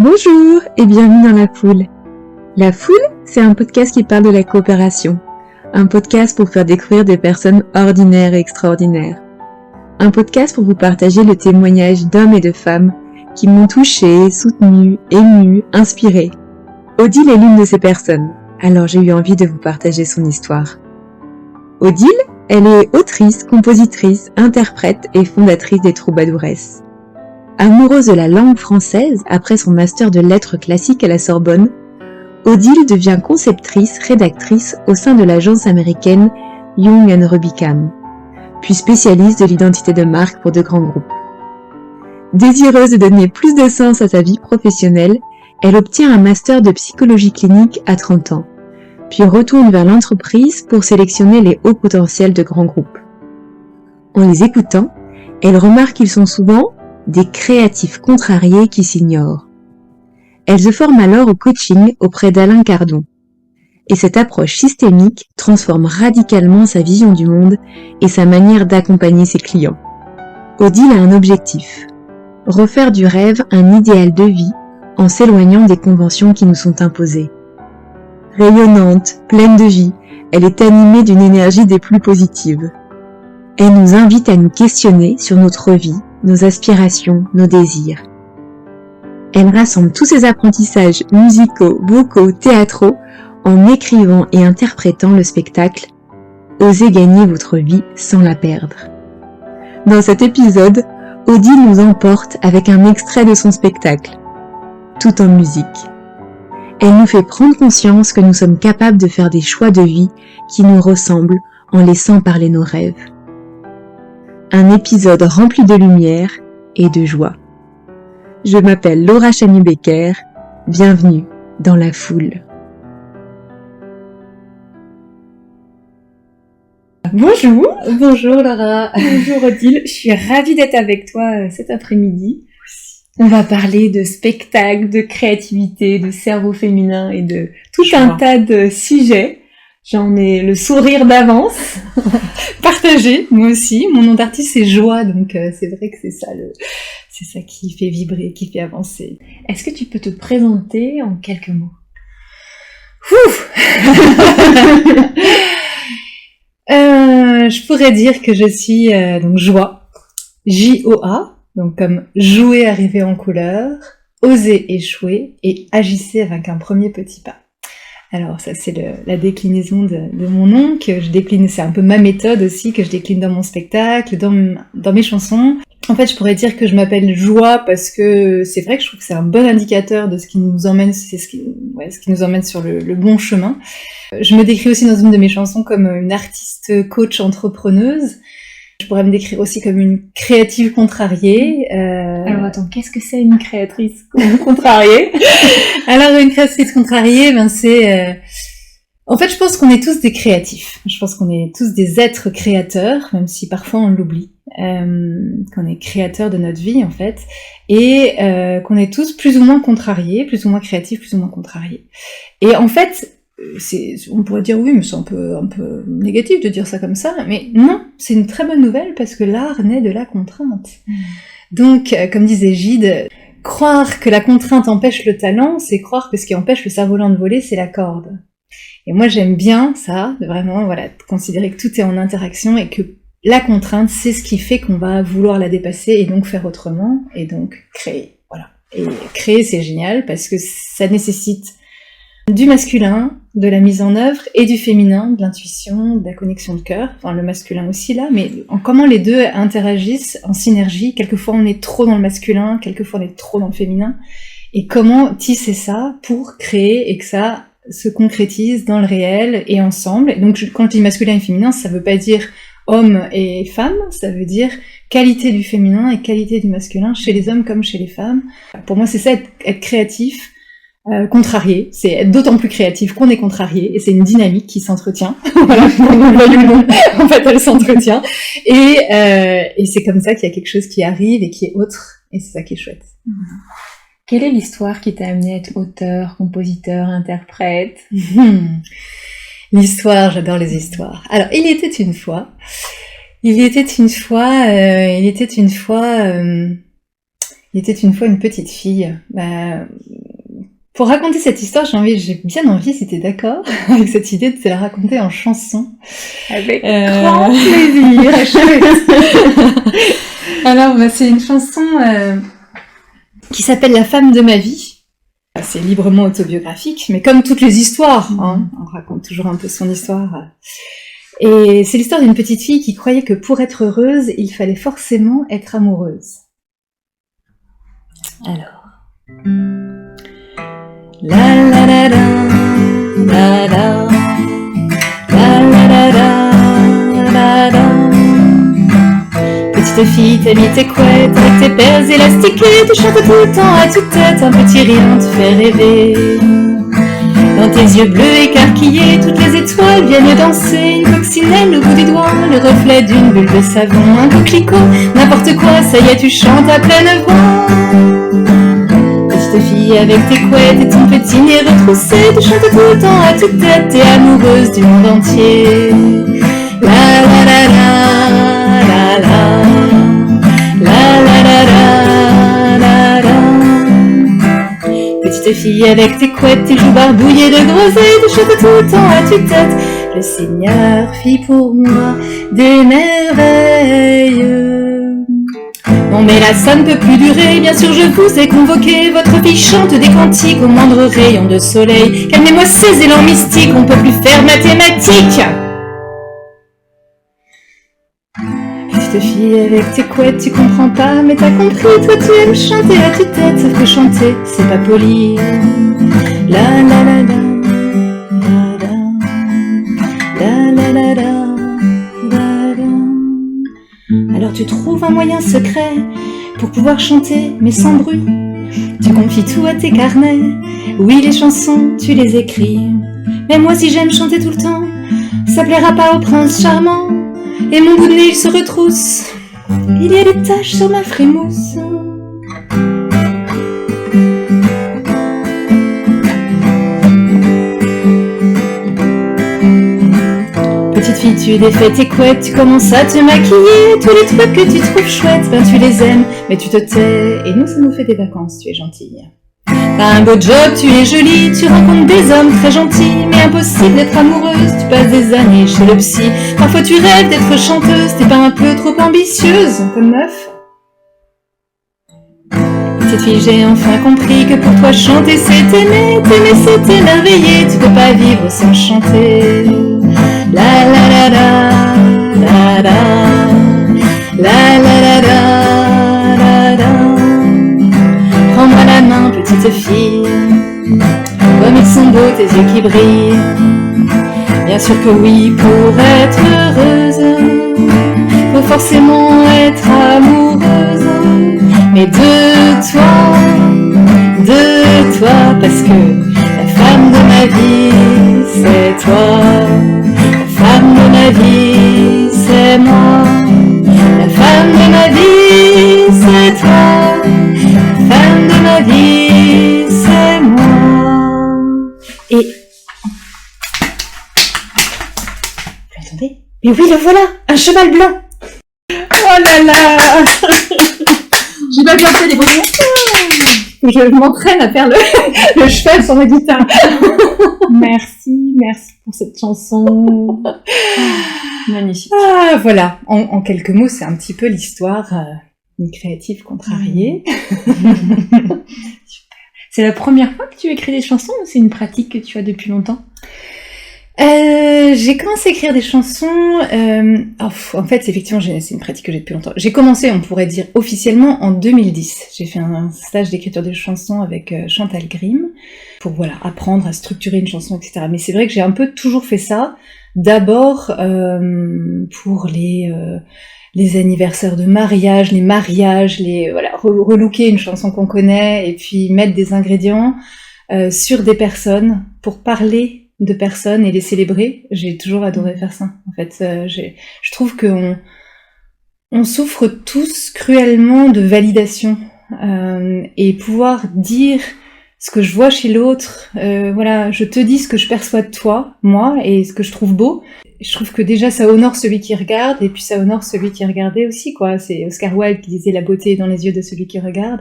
Bonjour et bienvenue dans La Foule. La Foule, c'est un podcast qui parle de la coopération. Un podcast pour faire découvrir des personnes ordinaires et extraordinaires. Un podcast pour vous partager le témoignage d'hommes et de femmes qui m'ont touchée, soutenue, émue, inspirée. Odile est l'une de ces personnes, alors j'ai eu envie de vous partager son histoire. Odile, elle est autrice, compositrice, interprète et fondatrice des Troubadouresses. Amoureuse de la langue française après son master de lettres classiques à la Sorbonne, Odile devient conceptrice, rédactrice au sein de l'agence américaine Young & Rubicam, puis spécialiste de l'identité de marque pour de grands groupes. Désireuse de donner plus de sens à sa vie professionnelle, elle obtient un master de psychologie clinique à 30 ans, puis retourne vers l'entreprise pour sélectionner les hauts potentiels de grands groupes. En les écoutant, elle remarque qu'ils sont souvent des créatifs contrariés qui s'ignorent. Elle se forme alors au coaching auprès d'Alain Cardon. Et cette approche systémique transforme radicalement sa vision du monde et sa manière d'accompagner ses clients. Odile a un objectif: refaire du rêve un idéal de vie en s'éloignant des conventions qui nous sont imposées. Rayonnante, pleine de vie, elle est animée d'une énergie des plus positives. Elle nous invite à nous questionner sur notre vie, nos aspirations, nos désirs. Elle rassemble tous ses apprentissages musicaux, vocaux, théâtraux en écrivant et interprétant le spectacle « Osez gagner votre vie sans la perdre ». Dans cet épisode, Odile nous emporte avec un extrait de son spectacle, tout en musique. Elle nous fait prendre conscience que nous sommes capables de faire des choix de vie qui nous ressemblent en laissant parler nos rêves. Un épisode rempli de lumière et de joie. Je m'appelle Laura Chany-Becker, bienvenue dans La Foule. Bonjour. Bonjour Laura. Bonjour Odile, je suis ravie d'être avec toi cet après-midi. On va parler de spectacle, de créativité, de cerveau féminin et de tout un tas de sujets. J'en ai le sourire d'avance. Partagé, moi aussi. Mon nom d'artiste c'est Joie, donc c'est vrai que c'est ça qui fait vibrer, qui fait avancer. Est-ce que tu peux te présenter en quelques mots? Je pourrais dire que je suis donc Joie, J-O-A, donc comme jouer, arriver en couleur, oser échouer et agissez avec un premier petit pas. Alors ça c'est la déclinaison de mon nom que je décline, c'est un peu ma méthode aussi que je décline dans mon spectacle, dans mes chansons. En fait je pourrais dire que je m'appelle Joie parce que c'est vrai que je trouve que c'est un bon indicateur de ce qui nous emmène, ce qui nous emmène sur le bon chemin. Je me décris aussi dans une de mes chansons comme une artiste coach entrepreneuse. Je pourrais me décrire aussi comme une créative contrariée. Alors attends, qu'est-ce que c'est une créatrice contrariée? Alors une créatrice contrariée, c'est... En fait, je pense qu'on est tous des créatifs. Je pense qu'on est tous des êtres créateurs, même si parfois on l'oublie. Qu'on est créateurs de notre vie, en fait. Et qu'on est tous plus ou moins contrariés, plus ou moins créatifs, plus ou moins contrariés. Et en fait... on pourrait dire oui, mais c'est un peu négatif de dire ça comme ça, mais non, c'est une très bonne nouvelle parce que l'art naît de la contrainte. Donc, comme disait Gide, croire que la contrainte empêche le talent, c'est croire que ce qui empêche le cerf-volant de voler, c'est la corde. Et moi, j'aime bien ça, de vraiment, considérer que tout est en interaction et que la contrainte, c'est ce qui fait qu'on va vouloir la dépasser et donc faire autrement et donc créer. Voilà. Et créer, c'est génial parce que ça nécessite du masculin, de la mise en œuvre, et du féminin, de l'intuition, de la connexion de cœur, enfin le masculin aussi là, mais comment les deux interagissent en synergie. Quelquefois on est trop dans le masculin, quelquefois on est trop dans le féminin, et comment tisser ça pour créer et que ça se concrétise dans le réel et ensemble. Et donc quand je dis masculin et féminin, ça veut pas dire homme et femme, ça veut dire qualité du féminin et qualité du masculin, chez les hommes comme chez les femmes. Pour moi c'est ça, être créatif, contrarié, c'est être d'autant plus créatif qu'on est contrarié, et c'est une dynamique qui s'entretient. Voilà, en fait, elle s'entretient, et c'est comme ça qu'il y a quelque chose qui arrive et qui est autre, et c'est ça qui est chouette. Quelle est l'histoire qui t'a amené à être auteur, compositeur, interprète? L'histoire, j'adore les histoires. Alors, il était une fois Il était une fois une petite fille. Pour raconter cette histoire, j'ai bien envie, si t'es d'accord, avec cette idée de te la raconter en chanson. Avec grand plaisir. Alors, c'est une chanson qui s'appelle La femme de ma vie. C'est librement autobiographique, mais comme toutes les histoires, on raconte toujours un peu son histoire. Et c'est l'histoire d'une petite fille qui croyait que pour être heureuse, il fallait forcément être amoureuse. Alors... La la la la la la la la la la la. Petite fille, t'as mis tes couettes avec tes paires élastiquées, tu chantes tout le temps à tue-tête, un petit rire te fait rêver. Dans tes yeux bleus écarquillés, toutes les étoiles viennent danser, une coccinelle au bout du doigt, le reflet d'une bulle de savon, un coquelicot, n'importe quoi, ça y est, tu chantes à pleine voix. Petite fille avec tes couettes et ton petit nez retroussé, tu chantes tout le temps à toute tête, t'es amoureuse du monde entier. La la la la la la la la la la la. Petite fille avec tes couettes, tes joues barbouillées de groseilles, tu chantes tout le temps à toute tête. Le Seigneur fit pour moi des merveilles. Non mais là ça ne peut plus durer, bien sûr je vous ai convoqué, votre fille chante des cantiques au moindre rayon de soleil. Calmez-moi ces élans mystiques, on peut plus faire mathématiques. Petite fille avec tes couettes, tu comprends pas, mais t'as compris, toi tu aimes chanter à toute tête, sauf que chanter c'est pas poli. La la la la, la la la la. Alors tu trouves un moyen secret pour pouvoir chanter, mais sans bruit. Tu confies tout à tes carnets. Oui, les chansons, tu les écris. Mais moi, si j'aime chanter tout le temps, ça plaira pas au prince charmant. Et mon bout de nez, il se retrousse. Il y a des taches sur ma frimousse. Petite fille, tu défais tes couettes, tu commences à te maquiller. Tous les trucs que tu trouves chouettes, tu les aimes, mais tu te tais. Et nous, ça nous fait des vacances, tu es gentille. T'as un beau job, tu es jolie, tu rencontres des hommes très gentils, mais impossible d'être amoureuse, tu passes des années chez le psy. Parfois tu rêves d'être chanteuse, t'es pas un peu trop ambitieuse comme meuf? Petite fille, j'ai enfin compris que pour toi chanter c'est t'aimer c'est émerveiller, tu peux pas vivre sans chanter. La la la la, la la, la la la la, la la. Prends-moi la main, petite fille, comme ils sont beaux tes yeux qui brillent. Bien sûr que oui, pour être heureuse, faut forcément être amoureuse. Mais de toi, parce que la femme de ma vie, c'est toi. La femme de ma vie, c'est moi. La femme de ma vie, c'est toi. La femme de ma vie, c'est moi. Et... Vous l'entendez? Mais oui, le voilà, un cheval blanc. Oh là là. J'ai pas bien fait des bruits. Je m'entraîne à faire le cheval sur ma guitare. Merci pour cette chanson. Magnifique. Ah, voilà. En quelques mots, c'est un petit peu l'histoire d'une créative contrariée. Super. C'est la première fois que tu écris des chansons ou c'est une pratique que tu as depuis longtemps? J'ai commencé à écrire des chansons. En fait, effectivement, c'est une pratique que j'ai depuis longtemps. J'ai commencé, on pourrait dire officiellement, en 2010. J'ai fait un stage d'écriture de chansons avec Chantal Grimm pour apprendre à structurer une chanson, etc. Mais c'est vrai que j'ai un peu toujours fait ça. D'abord pour les anniversaires de mariage, les mariages, relooker une chanson qu'on connaît et puis mettre des ingrédients sur des personnes pour parler de personnes et les célébrer. J'ai toujours adoré faire ça. En fait, je trouve que on souffre tous cruellement de validation et pouvoir dire ce que je vois chez l'autre. Je te dis ce que je perçois de toi, moi, et ce que je trouve beau. je trouve que déjà ça honore celui qui regarde, et puis ça honore celui qui est regardé aussi, quoi. C'est Oscar Wilde qui disait la beauté est dans les yeux de celui qui regarde.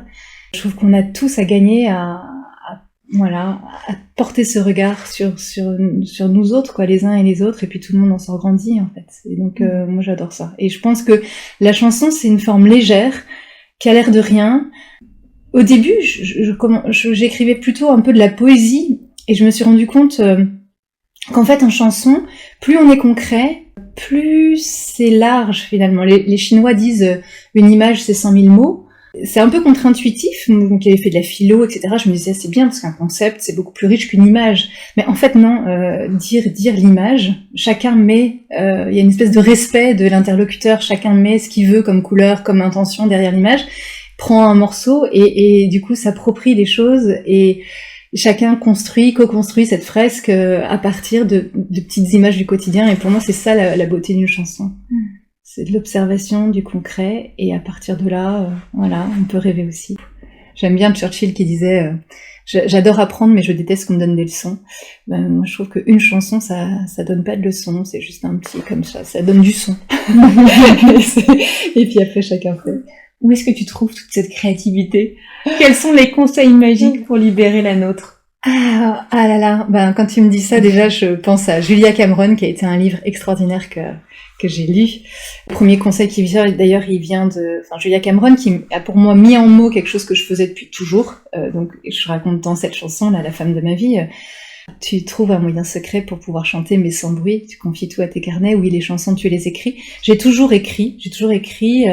Je trouve qu'on a tous à gagner à porter ce regard sur nous autres, quoi, les uns et les autres, et puis tout le monde en sort grandi, en fait. Et donc, moi, j'adore ça. Et je pense que la chanson, c'est une forme légère, qui a l'air de rien. Au début, j'écrivais plutôt un peu de la poésie, et je me suis rendu compte qu'en fait, en chanson, plus on est concret, plus c'est large, finalement. Les Chinois disent une image, c'est 100 000 mots. C'est un peu contre-intuitif, donc il avait fait de la philo, etc. Je me disais, c'est bien, parce qu'un concept, c'est beaucoup plus riche qu'une image. Mais en fait, non, dire l'image, chacun met, il y a une espèce de respect de l'interlocuteur, chacun met ce qu'il veut comme couleur, comme intention derrière l'image, prend un morceau et du coup s'approprie les choses, et chacun co-construit cette fresque à partir de petites images du quotidien, et pour moi, c'est ça la beauté d'une chanson. C'est de l'observation, du concret, et à partir de là, on peut rêver aussi. J'aime bien Churchill qui disait j'adore apprendre, mais je déteste qu'on me donne des leçons. Moi, je trouve qu'une chanson, ça donne pas de leçons, c'est juste un petit comme ça donne du son. Et puis après, chacun fait. Où est-ce que tu trouves toute cette créativité? Quels sont les conseils magiques pour libérer la nôtre? Ah là là, quand tu me dis ça, déjà, je pense à Julia Cameron, qui a été un livre extraordinaire que j'ai lu. Le premier conseil qui vient, d'ailleurs, il vient de Julia Cameron, qui a pour moi mis en mots quelque chose que je faisais depuis toujours. Donc, je raconte dans cette chanson, là, la femme de ma vie. Tu trouves un moyen secret pour pouvoir chanter, mais sans bruit. Tu confies tout à tes carnets. Oui, les chansons, tu les écris. J'ai toujours écrit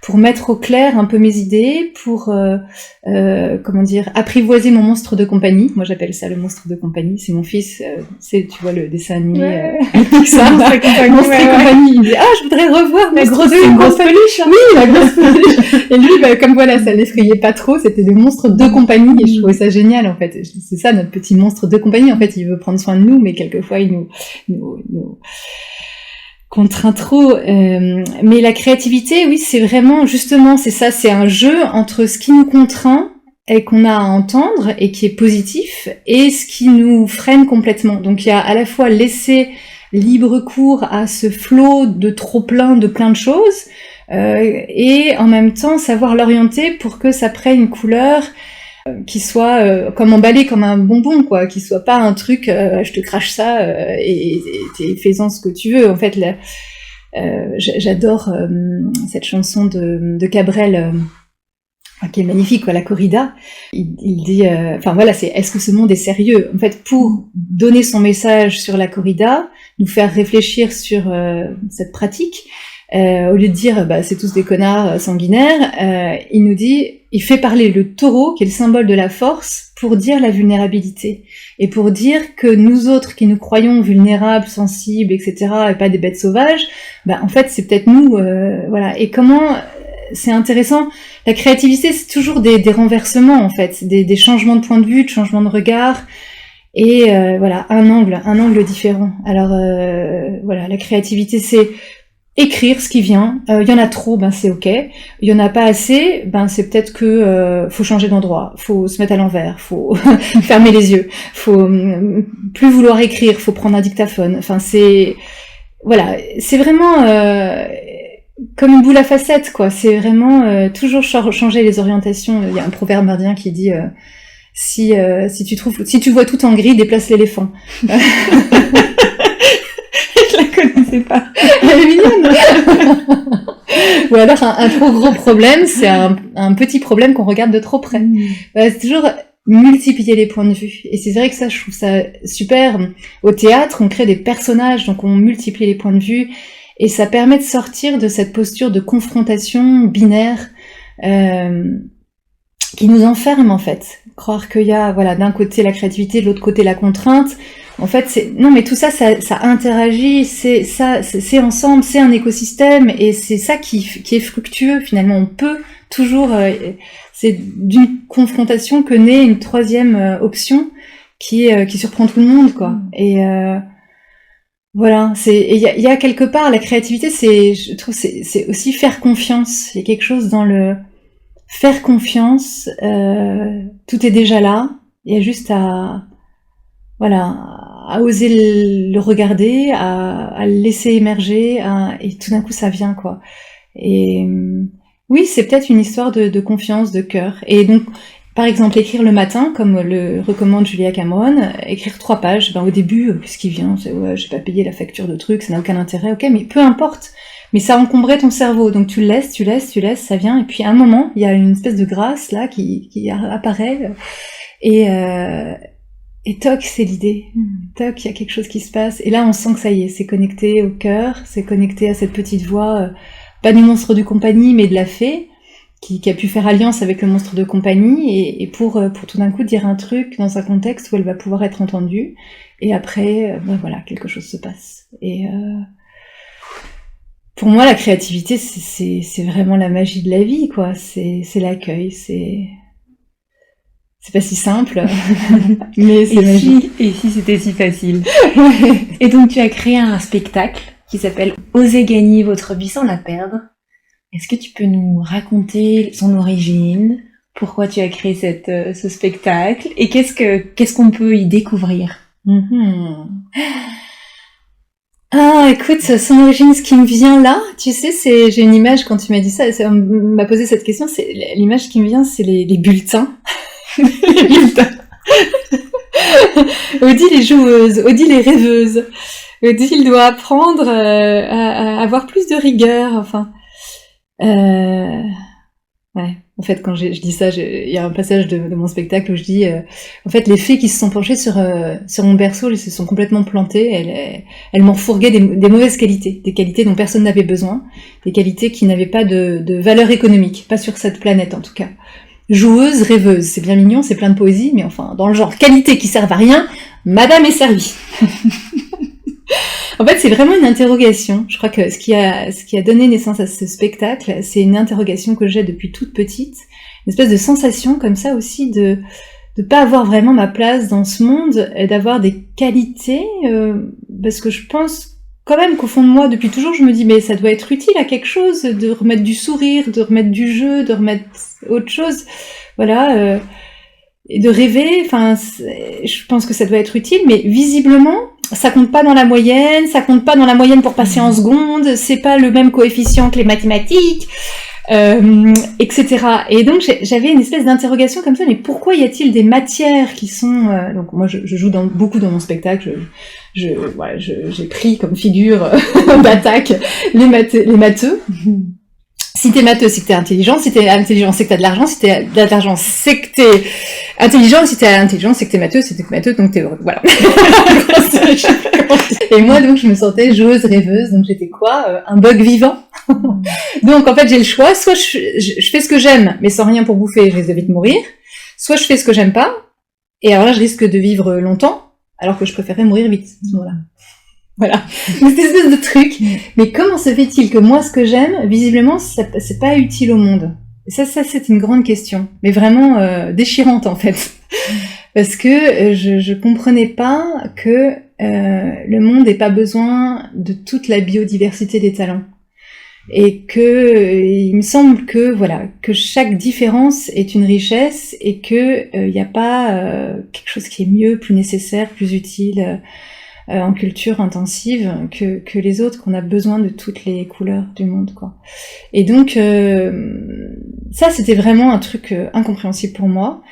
pour mettre au clair un peu mes idées, pour apprivoiser mon monstre de compagnie. Moi, j'appelle ça le monstre de compagnie. C'est mon fils. Tu vois le dessin animé Pixar. Monstre de compagnie. Il dit je voudrais revoir la grosse peluche. Hein. Oui, la grosse peluche. Et lui, comme ça l'effrayait pas trop. C'était le monstre de compagnie, et je trouvais ça génial, en fait. C'est ça, notre petit monstre de compagnie. En fait, il veut prendre soin de nous, mais quelquefois, il nous contraint trop. Mais la créativité, oui, c'est vraiment, justement, c'est ça, c'est un jeu entre ce qui nous contraint et qu'on a à entendre et qui est positif, et ce qui nous freine complètement. Donc, il y a à la fois laisser libre cours à ce flot de trop-plein de plein de choses, et en même temps savoir l'orienter pour que ça prenne une couleur qui soit comme emballé comme un bonbon, quoi, qui soit pas un truc je te crache ça et fais-en ce que tu veux. En fait, j'adore cette chanson de Cabrel qui est magnifique, quoi, la corrida. Il dit c'est est-ce que ce monde est sérieux? En fait, pour donner son message sur la corrida, nous faire réfléchir sur cette pratique, au lieu de dire c'est tous des connards sanguinaires, il nous dit, il fait parler le taureau, qui est le symbole de la force, pour dire la vulnérabilité, et pour dire que nous autres qui nous croyons vulnérables, sensibles, etc., et pas des bêtes sauvages, en fait c'est peut-être nous, Et comment c'est intéressant, la créativité, c'est toujours des renversements, en fait, des changements de point de vue, de changements de regard, et un angle différent. Alors la créativité, c'est écrire ce qui vient. Il y en a trop, c'est ok. Il y en a pas assez, c'est peut-être que faut changer d'endroit, faut se mettre à l'envers, faut fermer les yeux, faut plus vouloir écrire, faut prendre un dictaphone. Enfin, c'est vraiment comme une boule à facettes, quoi. C'est vraiment toujours changer les orientations. Il y a un proverbe indien qui dit si tu vois tout en gris, déplace l'éléphant. Je la connaissais pas. Elle est mignonne. Ou alors un trop gros problème, c'est un petit problème qu'on regarde de trop près. C'est toujours multiplier les points de vue. Et c'est vrai que ça, je trouve ça super. Au théâtre, on crée des personnages, donc on multiplie les points de vue, et ça permet de sortir de cette posture de confrontation binaire qui nous enferme, en fait. Croire qu'il y a d'un côté la créativité, de l'autre côté la contrainte. En fait, mais tout ça interagit, c'est ensemble, c'est un écosystème, et c'est ça qui est fructueux, finalement. On peut toujours, c'est d'une confrontation que naît une troisième option qui surprend tout le monde, quoi. Et il y a quelque part, la créativité, je trouve, c'est aussi faire confiance. Il y a quelque chose dans le faire confiance, tout est déjà là, il y a juste à à oser le regarder, à le laisser émerger, et tout d'un coup ça vient quoi. Et oui, c'est peut-être une histoire de confiance, de cœur. Et donc, par exemple, écrire le matin, comme le recommande Julia Cameron, écrire 3 pages, au début, ce qui vient, c'est ouais, j'ai pas payé la facture de trucs, ça n'a aucun intérêt, ok, mais peu importe. Mais ça encombrait ton cerveau, donc tu le laisses, ça vient, et puis à un moment, il y a une espèce de grâce là qui apparaît, et toc, c'est l'idée. Toc, il y a quelque chose qui se passe, et là on sent que ça y est, c'est connecté au cœur, c'est connecté à cette petite voix, pas du monstre de compagnie, mais de la fée, qui a pu faire alliance avec le monstre de compagnie, et pour tout d'un coup dire un truc dans un contexte où elle va pouvoir être entendue, et après, voilà, quelque chose se passe. Et pour moi, la créativité, c'est vraiment la magie de la vie, quoi. C'est l'accueil, c'est pas si simple, mais c'est magique. Et si c'était si facile. Et donc, tu as créé un spectacle qui s'appelle « Osez gagner votre vie sans la perdre ». Est-ce que tu peux nous raconter son origine, pourquoi tu as créé ce spectacle, et qu'est-ce qu'on peut y découvrir? Ah, écoute, son origine, ce qui me vient là, tu sais, j'ai une image, quand tu m'as dit ça, on m'a posé cette question, c'est l'image qui me vient, c'est les bulletins. Les bulletins. Odile les joueuses, Odile les rêveuses. Odile doit apprendre à avoir plus de rigueur, enfin. Ouais. En fait, quand je dis ça, il y a un passage de mon spectacle où je dis, en fait, les fées qui se sont penchées sur mon berceau, elles se sont complètement plantées. Elles m'ont fourgué des mauvaises qualités, des qualités dont personne n'avait besoin, des qualités qui n'avaient pas de valeur économique, pas sur cette planète en tout cas. Joueuse, rêveuse, c'est bien mignon, c'est plein de poésie, mais enfin, dans le genre qualité qui servent à rien, madame est servie. En fait, c'est vraiment une interrogation. Je crois que ce qui a donné naissance à ce spectacle, c'est une interrogation que j'ai depuis toute petite, une espèce de sensation comme ça aussi de pas avoir vraiment ma place dans ce monde et d'avoir des qualités, parce que je pense quand même qu'au fond de moi, depuis toujours, je me dis mais ça doit être utile à quelque chose, de remettre du sourire, de remettre du jeu, de remettre autre chose, voilà, et de rêver. Enfin, je pense que ça doit être utile, mais visiblement ça compte pas dans la moyenne, pour passer en seconde, c'est pas le même coefficient que les mathématiques, etc. Et donc j'avais une espèce d'interrogation comme ça, mais pourquoi y a-t-il des matières qui sont... donc moi je joue beaucoup dans mon spectacle, j'ai pris comme figure d'attaque les matheux. Si t'es matheux, c'est que t'es intelligent. Si t'es intelligent, c'est que t'as de l'argent. Si t'as de l'argent, c'est que t'es intelligent. Si t'es intelligent, c'est que t'es matheux. Si t'es matheux, donc t'es heureux. Voilà. Et moi, donc, je me sentais joueuse, rêveuse. Donc, j'étais quoi? Un bug vivant. Donc, en fait, j'ai le choix. Soit je fais ce que j'aime, mais sans rien pour bouffer, je risque de vite mourir. Soit je fais ce que j'aime pas. Et alors là, je risque de vivre longtemps, alors que je préférerais mourir vite, à ce moment-là. Voilà, cette espèce de truc. Mais comment se fait-il que moi, ce que j'aime, visiblement, c'est pas utile au monde? Et ça, c'est une grande question, mais vraiment déchirante en fait, parce que je comprenais pas que le monde n'ait pas besoin de toute la biodiversité des talents, et que il me semble que voilà, que chaque différence est une richesse, et que il n'y a pas quelque chose qui est mieux, plus nécessaire, plus utile. En culture intensive que les autres, qu'on a besoin de toutes les couleurs du monde, quoi. Et donc ça, c'était vraiment un truc incompréhensible pour moi.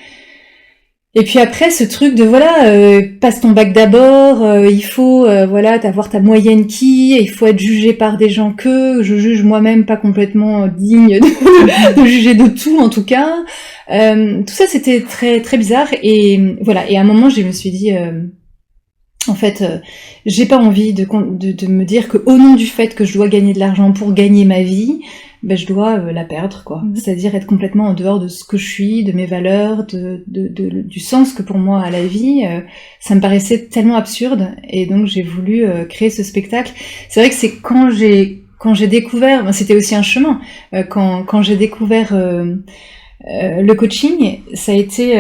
Et puis après, ce truc de voilà, passe ton bac d'abord, il faut voilà, t'avoir ta moyenne il faut être jugé par des gens que je juge moi-même pas complètement digne de juger de tout en tout cas. Tout ça, c'était très très bizarre, et voilà. Et à un moment, je me suis dit en fait, j'ai pas envie de me dire que au nom du fait que je dois gagner de l'argent pour gagner ma vie, je dois la perdre, quoi. C'est-à-dire être complètement en dehors de ce que je suis, de mes valeurs, du sens que pour moi a la vie. Ça me paraissait tellement absurde, et donc j'ai voulu créer ce spectacle. C'est vrai que c'est quand j'ai découvert, c'était aussi un chemin, quand j'ai découvert le coaching, ça a été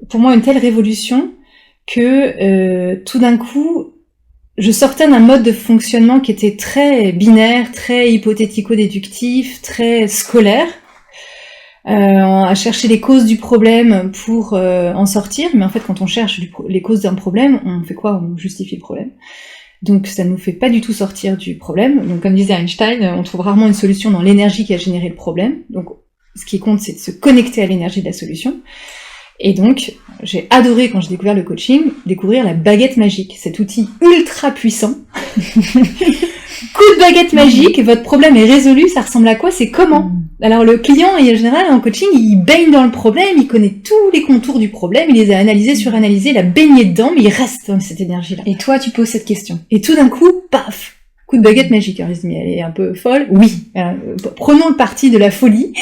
pour moi une telle révolution que tout d'un coup, je sortais d'un mode de fonctionnement qui était très binaire, très hypothético-déductif, très scolaire, à chercher les causes du problème pour en sortir, mais en fait quand on cherche les causes d'un problème, on fait quoi? On justifie le problème. Donc ça nous fait pas du tout sortir du problème. Donc comme disait Einstein, on trouve rarement une solution dans l'énergie qui a généré le problème. Donc ce qui compte, c'est de se connecter à l'énergie de la solution. Et donc j'ai adoré, quand j'ai découvert le coaching, découvrir la baguette magique, cet outil ultra puissant. Coup de baguette magique, votre problème est résolu, ça ressemble à quoi? C'est comment? Alors le client, en général, en coaching, il baigne dans le problème, il connaît tous les contours du problème, il les a analysés, suranalysés, il a baigné dedans, mais il reste dans cette énergie-là. Et toi, tu poses cette question. Et tout d'un coup, paf, coup de baguette magique. Alors, mais elle est un peu folle. Oui. Prenons le parti de la folie,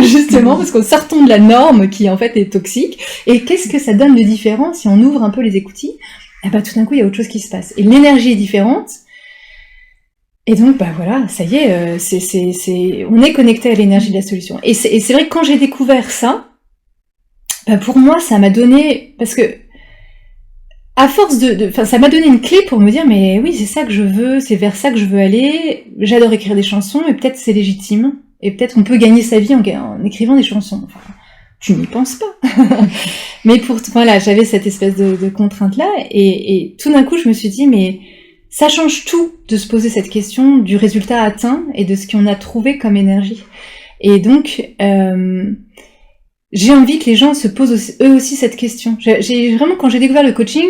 justement, parce qu'en sortons de la norme qui, en fait, est toxique. Et qu'est-ce que ça donne de différent si on ouvre un peu les écoutilles? Eh ben, tout d'un coup, il y a autre chose qui se passe. Et l'énergie est différente. Et donc, bah voilà, ça y est, on est connecté à l'énergie de la solution. Et c'est vrai que quand j'ai découvert ça, bah pour moi, ça m'a donné, parce que, à force ça m'a donné une clé pour me dire, mais oui, c'est ça que je veux, c'est vers ça que je veux aller, j'adore écrire des chansons, et peut-être c'est légitime, et peut-être on peut gagner sa vie en écrivant des chansons. Enfin, tu n'y penses pas. Mais voilà, j'avais cette espèce de contrainte-là, et tout d'un coup, je me suis dit, mais ça change tout de se poser cette question du résultat atteint et de ce qu'on a trouvé comme énergie. Et donc, j'ai envie que les gens se posent eux aussi cette question. J'ai vraiment, quand j'ai découvert le coaching,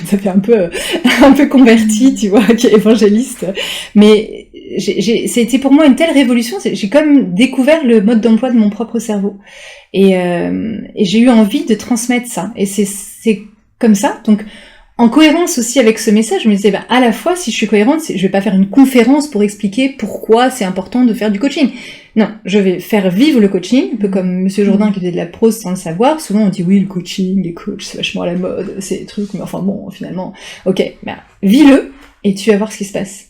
ça fait un peu converti, tu vois, qui est évangéliste. Mais c'était pour moi une telle révolution. J'ai comme découvert le mode d'emploi de mon propre cerveau. Et j'ai eu envie de transmettre ça. Et c'est comme ça. Donc, en cohérence aussi avec ce message, je me disais, à la fois, si je suis cohérente, je vais pas faire une conférence pour expliquer pourquoi c'est important de faire du coaching. Non, je vais faire vivre le coaching, un peu comme Monsieur Jourdain qui faisait de la prose sans le savoir. Souvent, on dit, oui, le coaching, les coachs, c'est vachement à la mode, c'est des trucs, mais enfin bon, finalement, ok, vis-le, et tu vas voir ce qui se passe.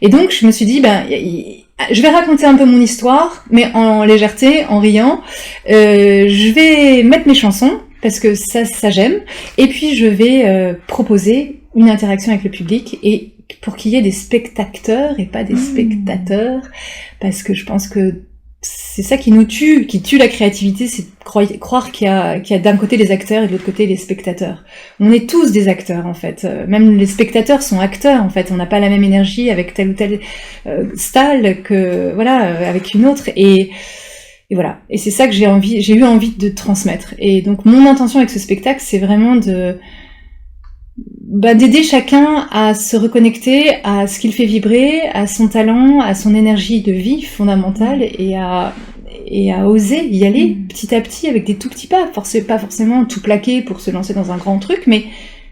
Et donc, je me suis dit, je vais raconter un peu mon histoire, mais en légèreté, en riant. Je vais mettre mes chansons, parce que ça j'aime, et puis je vais proposer une interaction avec le public, et pour qu'il y ait des spectateurs et pas des spectateurs, parce que je pense que c'est ça qui nous tue, qui tue la créativité, c'est croire qu'il y a d'un côté les acteurs et de l'autre côté les spectateurs. On est tous des acteurs en fait, même les spectateurs sont acteurs en fait, on n'a pas la même énergie avec telle ou telle stalle que avec une autre, et voilà. Et c'est ça que j'ai eu envie de transmettre. Et donc, mon intention avec ce spectacle, c'est vraiment d'aider chacun à se reconnecter à ce qu'il fait vibrer, à son talent, à son énergie de vie fondamentale, et à oser y aller petit à petit avec des tout petits pas. Pas forcément tout plaquer pour se lancer dans un grand truc, mais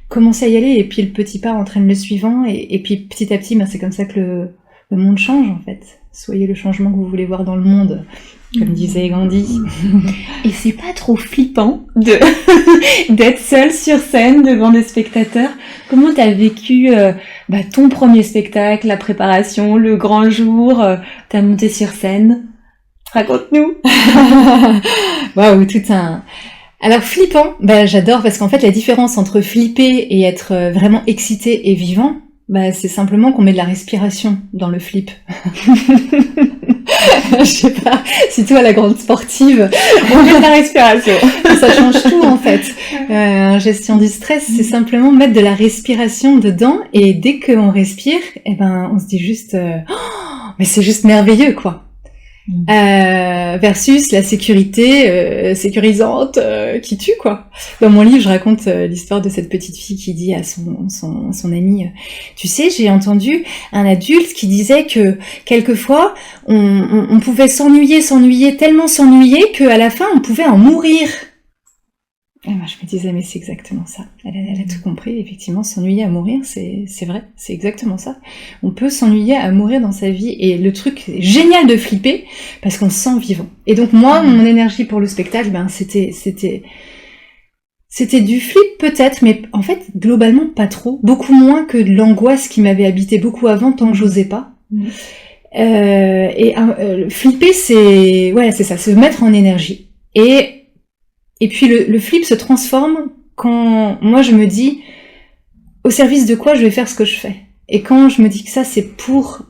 commencer à y aller, et puis le petit pas entraîne le suivant, et puis petit à petit, c'est comme ça que le monde change en fait. Soyez le changement que vous voulez voir dans le monde, comme disait Gandhi. Et c'est pas trop flippant d'être seule sur scène devant des spectateurs? Comment t'as vécu ton premier spectacle, la préparation, le grand jour, t'as monté sur scène? Raconte-nous. Waouh, Alors flippant, j'adore, parce qu'en fait la différence entre flipper et être vraiment excité et vivant, c'est simplement qu'on met de la respiration dans le flip. Je sais pas, si toi la grande sportive, on met de la respiration. Ça change tout en fait. Gestion du stress, c'est simplement mettre de la respiration dedans, et dès qu'on respire, on se dit juste, mais c'est juste merveilleux quoi. Versus la sécurité sécurisante qui tue quoi. Dans mon livre, je raconte l'histoire de cette petite fille qui dit à son amie, tu sais, j'ai entendu un adulte qui disait que quelquefois on pouvait s'ennuyer, tellement s'ennuyer qu'à la fin on pouvait en mourir. Et moi, je me disais, mais c'est exactement ça. Elle a tout compris. Effectivement, s'ennuyer à mourir, c'est vrai. C'est exactement ça. On peut s'ennuyer à mourir dans sa vie. Et le truc génial de flipper, parce qu'on se sent vivant. Et donc, moi, mon énergie pour le spectacle, c'était du flip peut-être, mais en fait, globalement, pas trop. Beaucoup moins que de l'angoisse qui m'avait habité beaucoup avant, tant que j'osais pas. Flipper, c'est ça, se mettre en énergie. Et puis le flip se transforme quand moi je me dis au service de quoi je vais faire ce que je fais. Et quand je me dis que ça c'est pour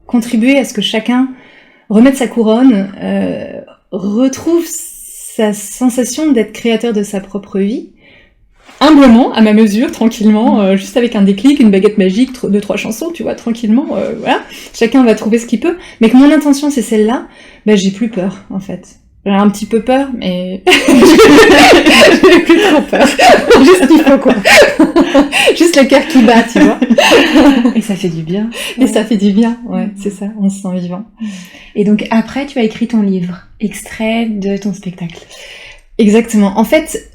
contribuer à ce que chacun remette sa couronne, retrouve sa sensation d'être créateur de sa propre vie, humblement, à ma mesure, tranquillement, juste avec un déclic, une baguette magique, 2-3 chansons, tu vois, tranquillement, voilà. Chacun va trouver ce qu'il peut. Mais que mon intention, c'est celle-là, j'ai plus peur, en fait. J'ai un petit peu peur, mais j'ai plus trop peur. Juste il faut quoi. Juste le cœur qui bat, tu vois. Et ça fait du bien. Et ça fait du bien, ouais, c'est ça, on se sent vivant. Et donc après, tu as écrit ton livre, extrait de ton spectacle. Exactement. En fait,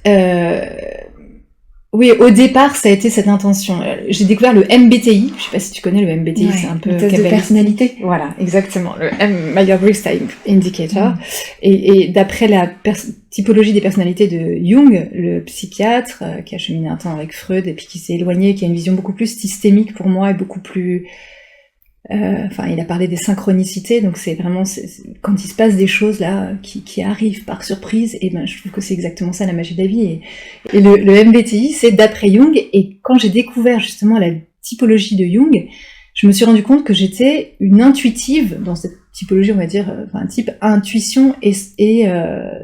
oui, au départ, ça a été cette intention. J'ai découvert le MBTI. Je sais pas si tu connais le MBTI, c'est un peu le test de personnalité. Voilà, exactement. Le Myers-Briggs Type Indicator. Et d'après la typologie des personnalités de Jung, le psychiatre qui a cheminé un temps avec Freud et puis qui s'est éloigné, qui a une vision beaucoup plus systémique pour moi et beaucoup plus... il a parlé des synchronicités, donc c'est vraiment quand il se passe des choses là qui arrivent par surprise, et je trouve que c'est exactement ça la magie de la vie. Et le MBTI, c'est d'après Jung. Et quand j'ai découvert justement la typologie de Jung, je me suis rendu compte que j'étais une intuitive dans cette typologie, on va dire, type intuition et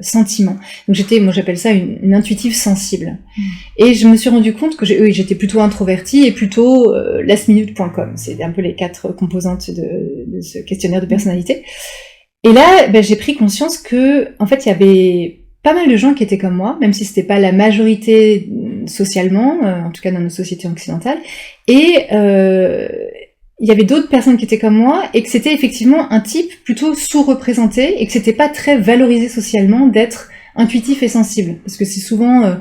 sentiment. Donc moi j'appelle ça une intuitive sensible. Et je me suis rendu compte que j'étais plutôt introvertie et plutôt lastminute.com. C'est un peu les 4 composantes de ce questionnaire de personnalité. Et là, j'ai pris conscience que, en fait, il y avait pas mal de gens qui étaient comme moi, même si c'était pas la majorité socialement, en tout cas dans nos sociétés occidentales. Et il y avait d'autres personnes qui étaient comme moi, et que c'était effectivement un type plutôt sous-représenté, et que c'était pas très valorisé socialement d'être intuitif et sensible, parce que c'est souvent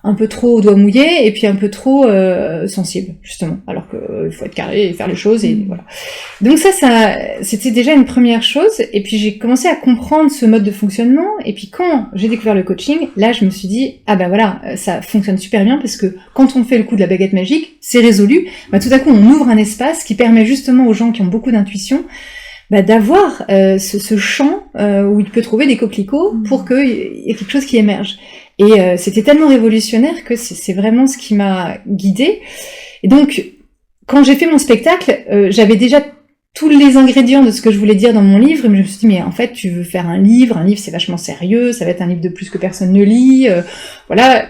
un peu trop au doigt mouillé, et puis un peu trop sensible, justement, alors qu'il faut être carré et faire les choses, et voilà. Donc ça, c'était déjà une première chose, et puis j'ai commencé à comprendre ce mode de fonctionnement, et puis quand j'ai découvert le coaching, là je me suis dit, voilà, ça fonctionne super bien, parce que quand on fait le coup de la baguette magique, c'est résolu, tout à coup on ouvre un espace qui permet justement aux gens qui ont beaucoup d'intuition, d'avoir ce champ où il peut trouver des coquelicots pour qu'il y ait quelque chose qui émerge. Et c'était tellement révolutionnaire que c'est vraiment ce qui m'a guidée. Et donc, quand j'ai fait mon spectacle, j'avais déjà tous les ingrédients de ce que je voulais dire dans mon livre, et je me suis dit, mais en fait, tu veux faire un livre c'est vachement sérieux, ça va être un livre de plus que personne ne lit, voilà,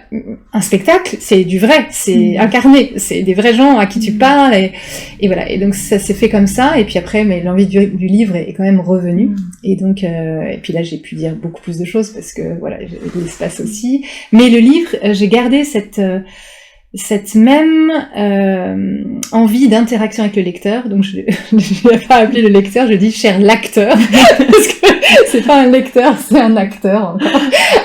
un spectacle, c'est du vrai, c'est incarné, c'est des vrais gens à qui tu parles, et voilà, et donc ça s'est fait comme ça, et puis après, l'envie du livre est quand même revenue, et donc, et puis là, j'ai pu dire beaucoup plus de choses, parce que, voilà, j'ai l'espace aussi, mais le livre, j'ai gardé cette même envie d'interaction avec le lecteur, donc je ne vais pas appeler le lecteur, je dis cher l'acteur, parce que c'est pas un lecteur, c'est un acteur encore.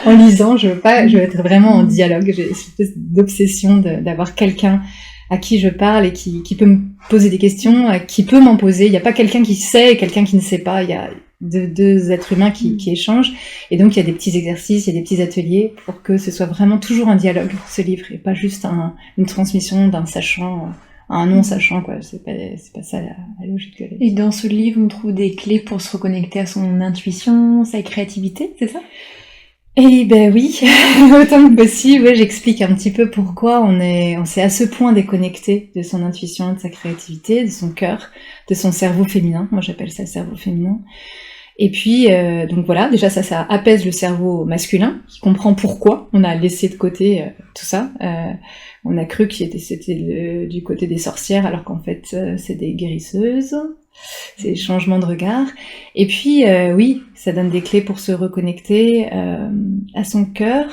En lisant, je veux être vraiment en dialogue, j'ai une espèce d'obsession d'avoir quelqu'un à qui je parle et qui peut me poser des questions, qui peut m'en poser. Il n'y a pas quelqu'un qui sait et quelqu'un qui ne sait pas, il y a deux êtres humains qui échangent, et donc il y a des petits exercices, il y a des petits ateliers pour que ce soit vraiment toujours un dialogue, ce livre, et pas juste une transmission d'un sachant à un non-sachant, quoi. C'est pas ça la logique de la vie. Et dans ce livre, on trouve des clés pour se reconnecter à son intuition, sa créativité, c'est ça? Eh oui, autant que possible, j'explique un petit peu pourquoi on s'est à ce point déconnecté de son intuition, de sa créativité, de son cœur, de son cerveau féminin. Moi, j'appelle ça le cerveau féminin. Et puis, donc voilà, déjà ça apaise le cerveau masculin, qui comprend pourquoi on a laissé de côté tout ça. On a cru que c'était du côté des sorcières, alors qu'en fait, c'est des guérisseuses. C'est des changements de regard. Et puis, oui, ça donne des clés pour se reconnecter à son cœur.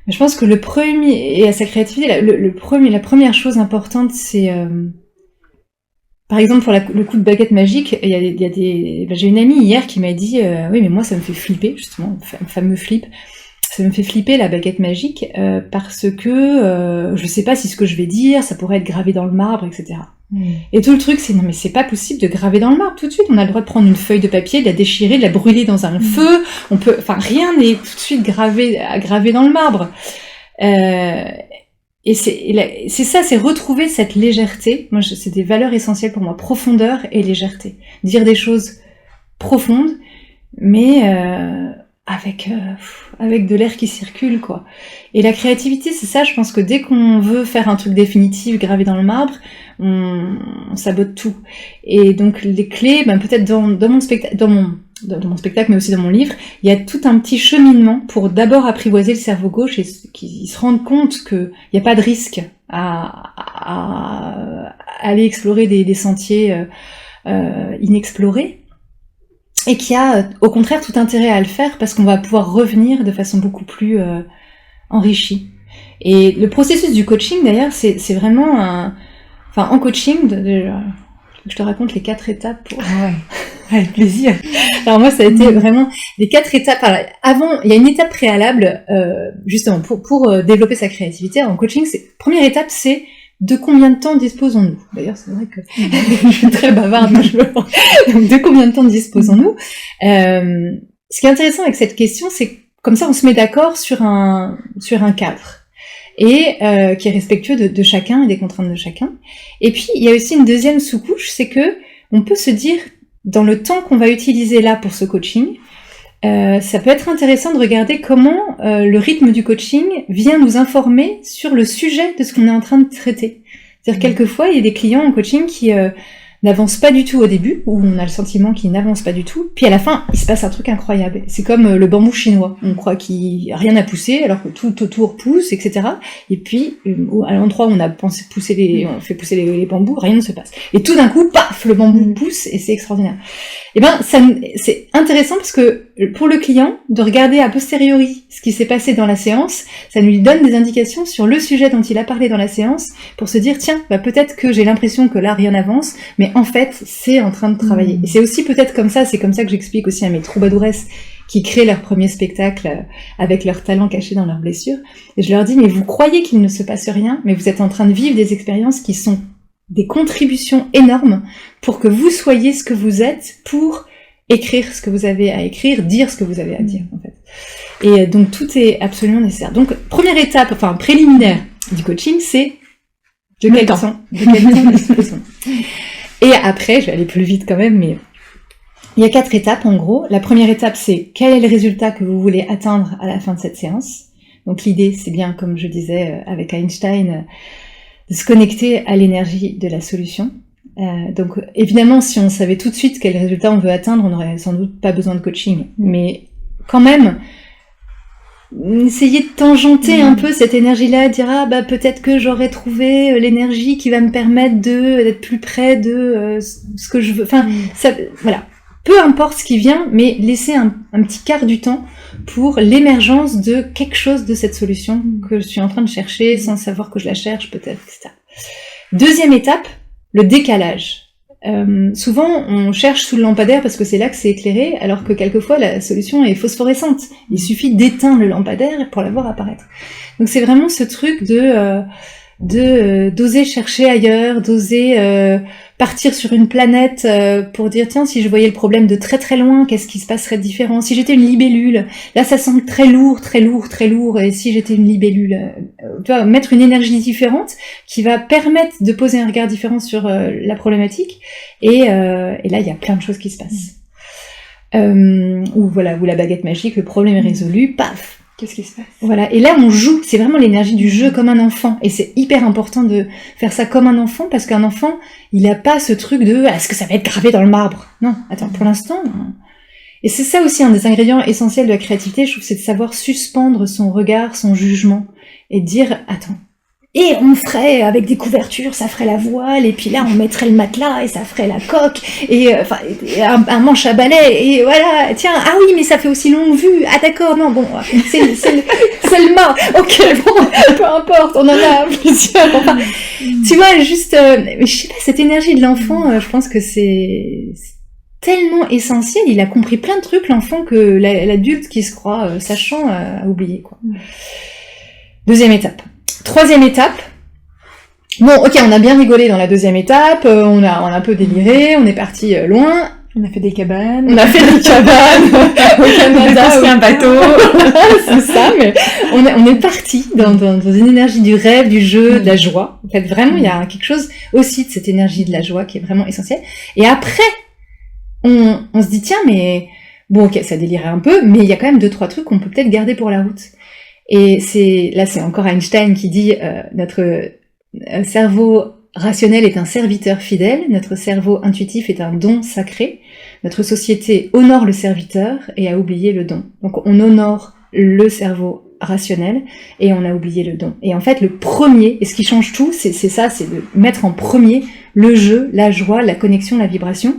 Mais je pense que le premier, et à sa créativité, la première chose importante, c'est... par exemple, pour le coup de baguette magique, j'ai une amie hier qui m'a dit oui, mais moi ça me fait flipper, justement, le fameux flip. Ça me fait flipper la baguette magique parce que je sais pas si ce que je vais dire, ça pourrait être gravé dans le marbre, etc. Et tout le truc, c'est non mais c'est pas possible de graver dans le marbre tout de suite. On a le droit de prendre une feuille de papier, de la déchirer, de la brûler dans un feu. Rien n'est tout de suite gravé dans le marbre. Et c'est ça, c'est retrouver cette légèreté. Moi, c'est des valeurs essentielles pour moi, profondeur et légèreté. Dire des choses profondes, mais avec de l'air qui circule, quoi. Et la créativité, c'est ça, je pense que dès qu'on veut faire un truc définitif, gravé dans le marbre, on sabote tout. Et donc les clés, peut-être dans mon spectacle, dans mon dans mon spectacle, mais aussi dans mon livre, il y a tout un petit cheminement pour d'abord apprivoiser le cerveau gauche et qu'ils se rendent compte qu'il n'y a pas de risque à aller explorer des sentiers inexplorés, et qu'il y a au contraire tout intérêt à le faire parce qu'on va pouvoir revenir de façon beaucoup plus enrichie. Et le processus du coaching, d'ailleurs, c'est vraiment en coaching, je te raconte les 4 étapes pour... Ouais. Avec plaisir. Alors moi, ça a été vraiment les 4 étapes. Alors, avant, il y a une étape préalable, justement, pour développer sa créativité. En coaching, première étape, c'est de combien de temps disposons-nous? D'ailleurs, c'est vrai que je suis très bavarde, donc de combien de temps disposons-nous? Ce qui est intéressant avec cette question, c'est que comme ça, on se met d'accord sur un cadre. Et qui est respectueux de chacun et des contraintes de chacun. Et puis, il y a aussi une deuxième sous-couche, c'est que on peut se dire, dans le temps qu'on va utiliser là pour ce coaching, ça peut être intéressant de regarder comment le rythme du coaching vient nous informer sur le sujet de ce qu'on est en train de traiter. C'est-à-dire, quelquefois, il y a des clients en coaching qui n'avancent pas du tout au début, où on a le sentiment qu'ils n'avancent pas du tout, puis à la fin, il se passe un truc incroyable. C'est comme le bambou chinois. On croit qu'il n'y a rien à pousser, alors que tout autour pousse, etc. Et puis, à l'endroit où on a on fait pousser les bambous, rien ne se passe. Et tout d'un coup, paf, le bambou pousse, et c'est extraordinaire. Et ben, c'est intéressant parce que pour le client, de regarder a posteriori ce qui s'est passé dans la séance, ça lui donne des indications sur le sujet dont il a parlé dans la séance, pour se dire, tiens, bah, peut-être que j'ai l'impression que là, rien n'avance, mais en fait, c'est en train de travailler. Et c'est aussi peut-être comme ça, c'est comme ça que j'explique aussi à mes troubadouresses qui créent leur premier spectacle avec leurs talents cachés dans leurs blessures. Et je leur dis, mais vous croyez qu'il ne se passe rien, mais vous êtes en train de vivre des expériences qui sont des contributions énormes pour que vous soyez ce que vous êtes, pour écrire ce que vous avez à écrire, dire ce que vous avez à dire, en fait. Et donc, tout est absolument nécessaire. Donc, première étape, préliminaire du coaching, c'est de quel temps disposons. Et après, je vais aller plus vite quand même, mais il y a 4 étapes, en gros. La première étape, c'est quel est le résultat que vous voulez atteindre à la fin de cette séance. Donc, l'idée, c'est bien, comme je disais avec Einstein, de se connecter à l'énergie de la solution. Donc évidemment, si on savait tout de suite quel résultat on veut atteindre, on n'aurait sans doute pas besoin de coaching. Mais quand même, essayer de tangenter un peu cette énergie-là, dire peut-être que j'aurais trouvé l'énergie qui va me permettre d'être plus près de ce que je veux. Voilà. Peu importe ce qui vient, mais laisser un petit quart du temps pour l'émergence de quelque chose de cette solution que je suis en train de chercher sans savoir que je la cherche peut-être, etc. Deuxième étape, le décalage. Souvent, on cherche sous le lampadaire parce que c'est là que c'est éclairé, alors que quelquefois la solution est phosphorescente. Il suffit d'éteindre le lampadaire pour la voir apparaître. Donc c'est vraiment ce truc d'oser chercher ailleurs, d'oser partir sur une planète pour dire tiens, si je voyais le problème de très très loin, qu'est-ce qui se passerait de différent? Si j'étais une libellule, là ça semble très lourd, et si j'étais une libellule, tu vois, mettre une énergie différente qui va permettre de poser un regard différent sur la problématique, et là il y a plein de choses qui se passent. Ou la baguette magique, le problème est résolu, paf. Qu'est-ce qui se passe? Voilà, et là on joue, c'est vraiment l'énergie du jeu comme un enfant, et c'est hyper important de faire ça comme un enfant, parce qu'un enfant, il a pas ce truc de « est-ce que ça va être gravé dans le marbre ?» Non, attends, pour l'instant... Et c'est ça aussi un des ingrédients essentiels de la créativité, je trouve, c'est de savoir suspendre son regard, son jugement, et dire « attends, et on ferait avec des couvertures, ça ferait la voile, et puis là on mettrait le matelas et ça ferait la coque, et un manche à balai, et voilà, tiens, ah oui, mais ça fait aussi longue vue, ah d'accord, non, bon, c'est le mât, ok, bon, peu importe, on en a plusieurs, tu vois, juste, je sais pas, cette énergie de l'enfant, je pense que c'est tellement essentiel, il a compris plein de trucs, l'enfant, que l'adulte qui se croit sachant a oublié, quoi. Deuxième étape. Troisième étape. Bon, ok, on a bien rigolé dans la deuxième étape, on a un peu déliré, on est parti loin. On a fait des cabanes. On a fait des cabanes au Canada. On a un bateau. C'est ça, mais on est parti dans une énergie du rêve, du jeu, de la joie. En fait, vraiment, il y a quelque chose aussi de cette énergie de la joie qui est vraiment essentielle. Et après, on se dit, tiens, mais bon, ok, ça délirait un peu, mais il y a quand même 2-3 trucs qu'on peut peut-être garder pour la route. Et c'est encore Einstein qui dit notre cerveau rationnel est un serviteur fidèle, notre cerveau intuitif est un don sacré. notre société honore le serviteur et a oublié le don. Donc on honore le cerveau rationnel et on a oublié le don. Et en fait, le premier, et ce qui change tout, c'est ça, c'est de mettre en premier le jeu, la joie, la connexion, la vibration.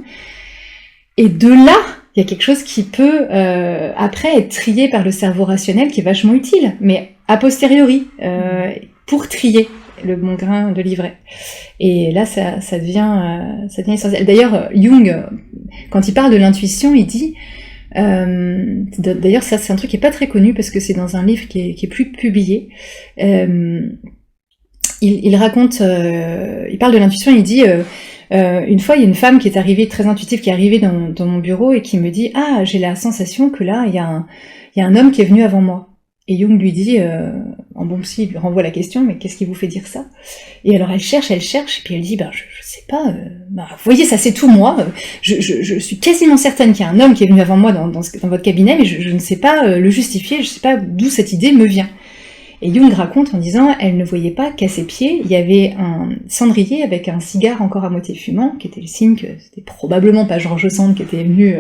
Et de là, il y a quelque chose qui peut après être trié par le cerveau rationnel qui est vachement utile, mais a posteriori, pour trier le bon grain de l'ivraie. Et là, ça devient essentiel. D'ailleurs, Jung, quand il parle de l'intuition, il dit... d'ailleurs, ça c'est un truc qui est pas très connu parce que c'est dans un livre qui est plus publié. Il raconte, il parle de l'intuition, il dit une fois il y a une femme qui est arrivée, très intuitive, qui est arrivée dans mon bureau et qui me dit j'ai la sensation que là il y a un homme qui est venu avant moi. Et Jung lui dit en bon psy, il lui renvoie la question, mais qu'est-ce qui vous fait dire ça? Et alors elle cherche, et puis elle dit je sais pas, vous voyez, ça c'est tout moi, je suis quasiment certaine qu'il y a un homme qui est venu avant moi dans votre cabinet, mais je ne sais pas le justifier, je sais pas d'où cette idée me vient. Et Jung raconte en disant, elle ne voyait pas qu'à ses pieds, il y avait un cendrier avec un cigare encore à moitié fumant, qui était le signe que c'était probablement pas George Sand qui était venu,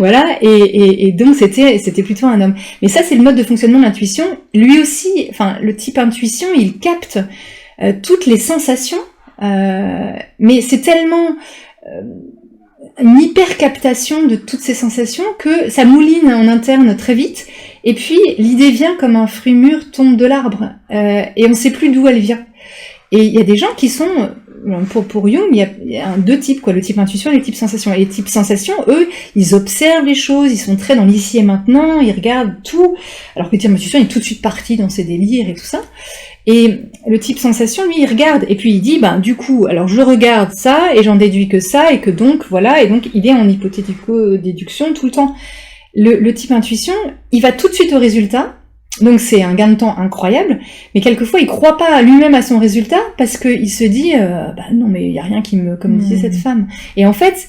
voilà, et donc c'était plutôt un homme. Mais ça, c'est le mode de fonctionnement de l'intuition. Lui aussi, enfin, le type intuition, il capte toutes les sensations, mais c'est tellement une hyper-captation de toutes ces sensations que ça mouline en interne très vite, et puis l'idée vient comme un fruit mûr tombe de l'arbre, et on ne sait plus d'où elle vient. Et il y a des gens qui sont, pour Jung, il y a deux types, quoi, le type intuition et le type sensation. Et les types sensation, eux, ils observent les choses, ils sont très dans l'ici et maintenant, ils regardent tout, alors que le type intuition est tout de suite parti dans ses délires et tout ça. Et le type sensation, lui, il regarde, et puis il dit, du coup, alors je regarde ça, et j'en déduis que ça, et que donc, voilà, et donc il est en hypothético-déduction tout le temps. Le type intuition, il va tout de suite au résultat, donc c'est un gain de temps incroyable, mais quelquefois il croit pas lui-même à son résultat, parce qu'il se dit, non mais il y a rien qui me, comme disait cette femme. Et en fait,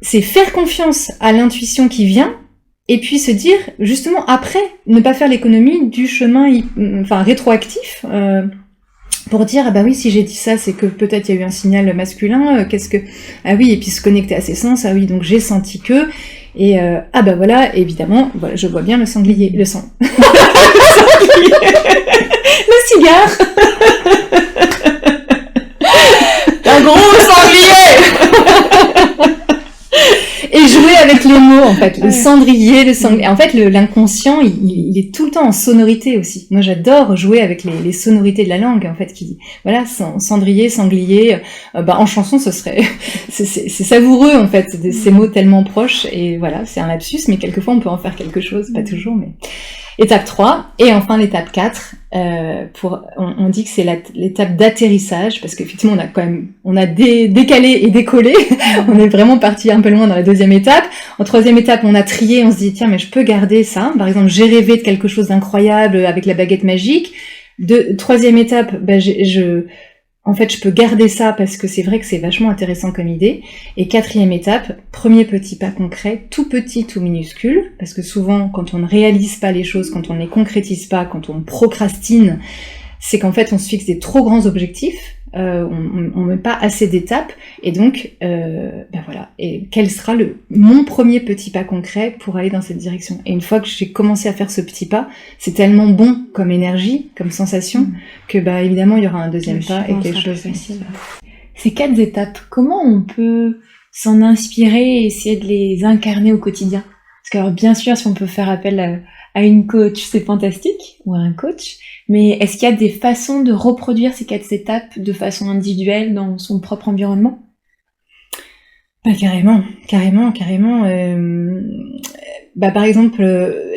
c'est faire confiance à l'intuition qui vient, et puis se dire, justement, après, ne pas faire l'économie du chemin rétroactif, pour dire, oui, si j'ai dit ça, c'est que peut-être il y a eu un signal masculin, ah oui, et puis se connecter à ses sens, ah oui, donc j'ai senti que, et voilà, évidemment, voilà, je vois bien le sanglier, le sang. Le cigare. Un gros sanglier. Et jouer avec les mots, en fait, le cendrier, le sanglier. En fait, l'inconscient, il est tout le temps en sonorité aussi. Moi, j'adore jouer avec les sonorités de la langue, en fait, voilà, cendrier, sanglier. En chanson, c'est savoureux, en fait, ces mots tellement proches. Et voilà, c'est un lapsus, mais quelquefois, on peut en faire quelque chose, pas toujours, mais... Étape 3, et enfin l'étape 4, on dit que c'est l'étape d'atterrissage, parce qu'effectivement on a décalé et décollé, on est vraiment parti un peu loin dans la deuxième étape. En troisième étape, on a trié, on se dit tiens mais je peux garder ça, par exemple j'ai rêvé de quelque chose d'incroyable avec la baguette magique. Troisième étape, en fait, je peux garder ça parce que c'est vrai que c'est vachement intéressant comme idée. Et quatrième étape, premier petit pas concret, tout petit, tout minuscule, parce que souvent, quand on ne réalise pas les choses, quand on ne les concrétise pas, quand on procrastine, c'est qu'en fait, on se fixe des trop grands objectifs, on met pas assez d'étapes, et donc, voilà. Et quel sera mon premier petit pas concret pour aller dans cette direction? Et une fois que j'ai commencé à faire ce petit pas, c'est tellement bon comme énergie, comme sensation, que évidemment il y aura un deuxième pas et quelque chose facile. Ces 4 étapes, comment on peut s'en inspirer et essayer de les incarner au quotidien? Parce que alors, bien sûr, si on peut faire appel à une coach, c'est fantastique, ou à un coach, mais est-ce qu'il y a des façons de reproduire ces 4 étapes de façon individuelle dans son propre environnement? Carrément. Par exemple,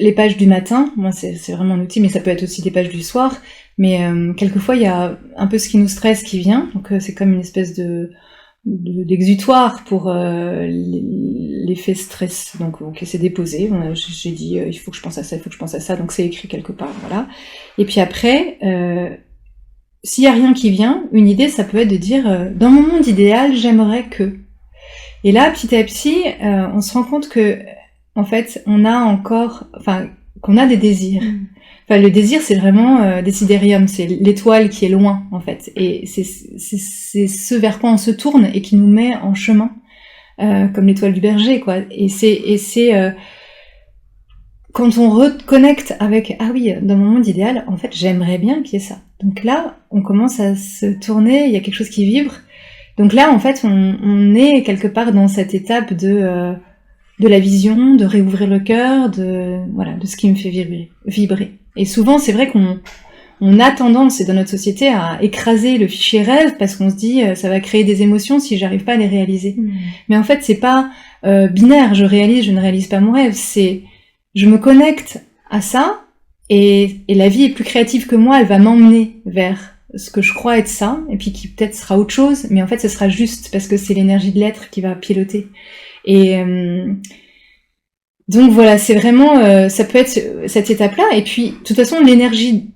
les pages du matin, moi c'est vraiment un outil, mais ça peut être aussi des pages du soir, mais quelquefois il y a un peu ce qui nous stresse qui vient, donc c'est comme une espèce d'exutoire pour l'effet stress, donc c'est déposé, j'ai dit il faut que je pense à ça, donc c'est écrit quelque part, voilà. Et puis après, s'il y a rien qui vient, une idée ça peut être de dire dans mon monde idéal j'aimerais que, et là petit à petit on se rend compte que en fait qu'on a des désirs. Le désir, c'est vraiment desiderium, c'est l'étoile qui est loin, en fait. Et c'est ce vers quoi on se tourne et qui nous met en chemin comme l'étoile du berger, quoi. Et c'est quand on reconnecte avec, ah oui, dans mon monde idéal, en fait, j'aimerais bien qu'il y ait ça. Donc là, on commence à se tourner, il y a quelque chose qui vibre. Donc là, en fait, on est quelque part dans cette étape de la vision, de réouvrir le cœur, de ce qui me fait vibrer. Et souvent, c'est vrai qu'on a tendance, et dans notre société, à écraser le fichier rêve parce qu'on se dit ça va créer des émotions si j'arrive pas à les réaliser. Mais en fait, c'est pas binaire, je réalise, je ne réalise pas mon rêve, c'est je me connecte à ça et la vie est plus créative que moi, elle va m'emmener vers ce que je crois être ça, et puis qui peut-être sera autre chose, mais en fait ce sera juste parce que c'est l'énergie de l'être qui va piloter. Et donc voilà, c'est vraiment, ça peut être cette étape-là, et puis de toute façon l'énergie,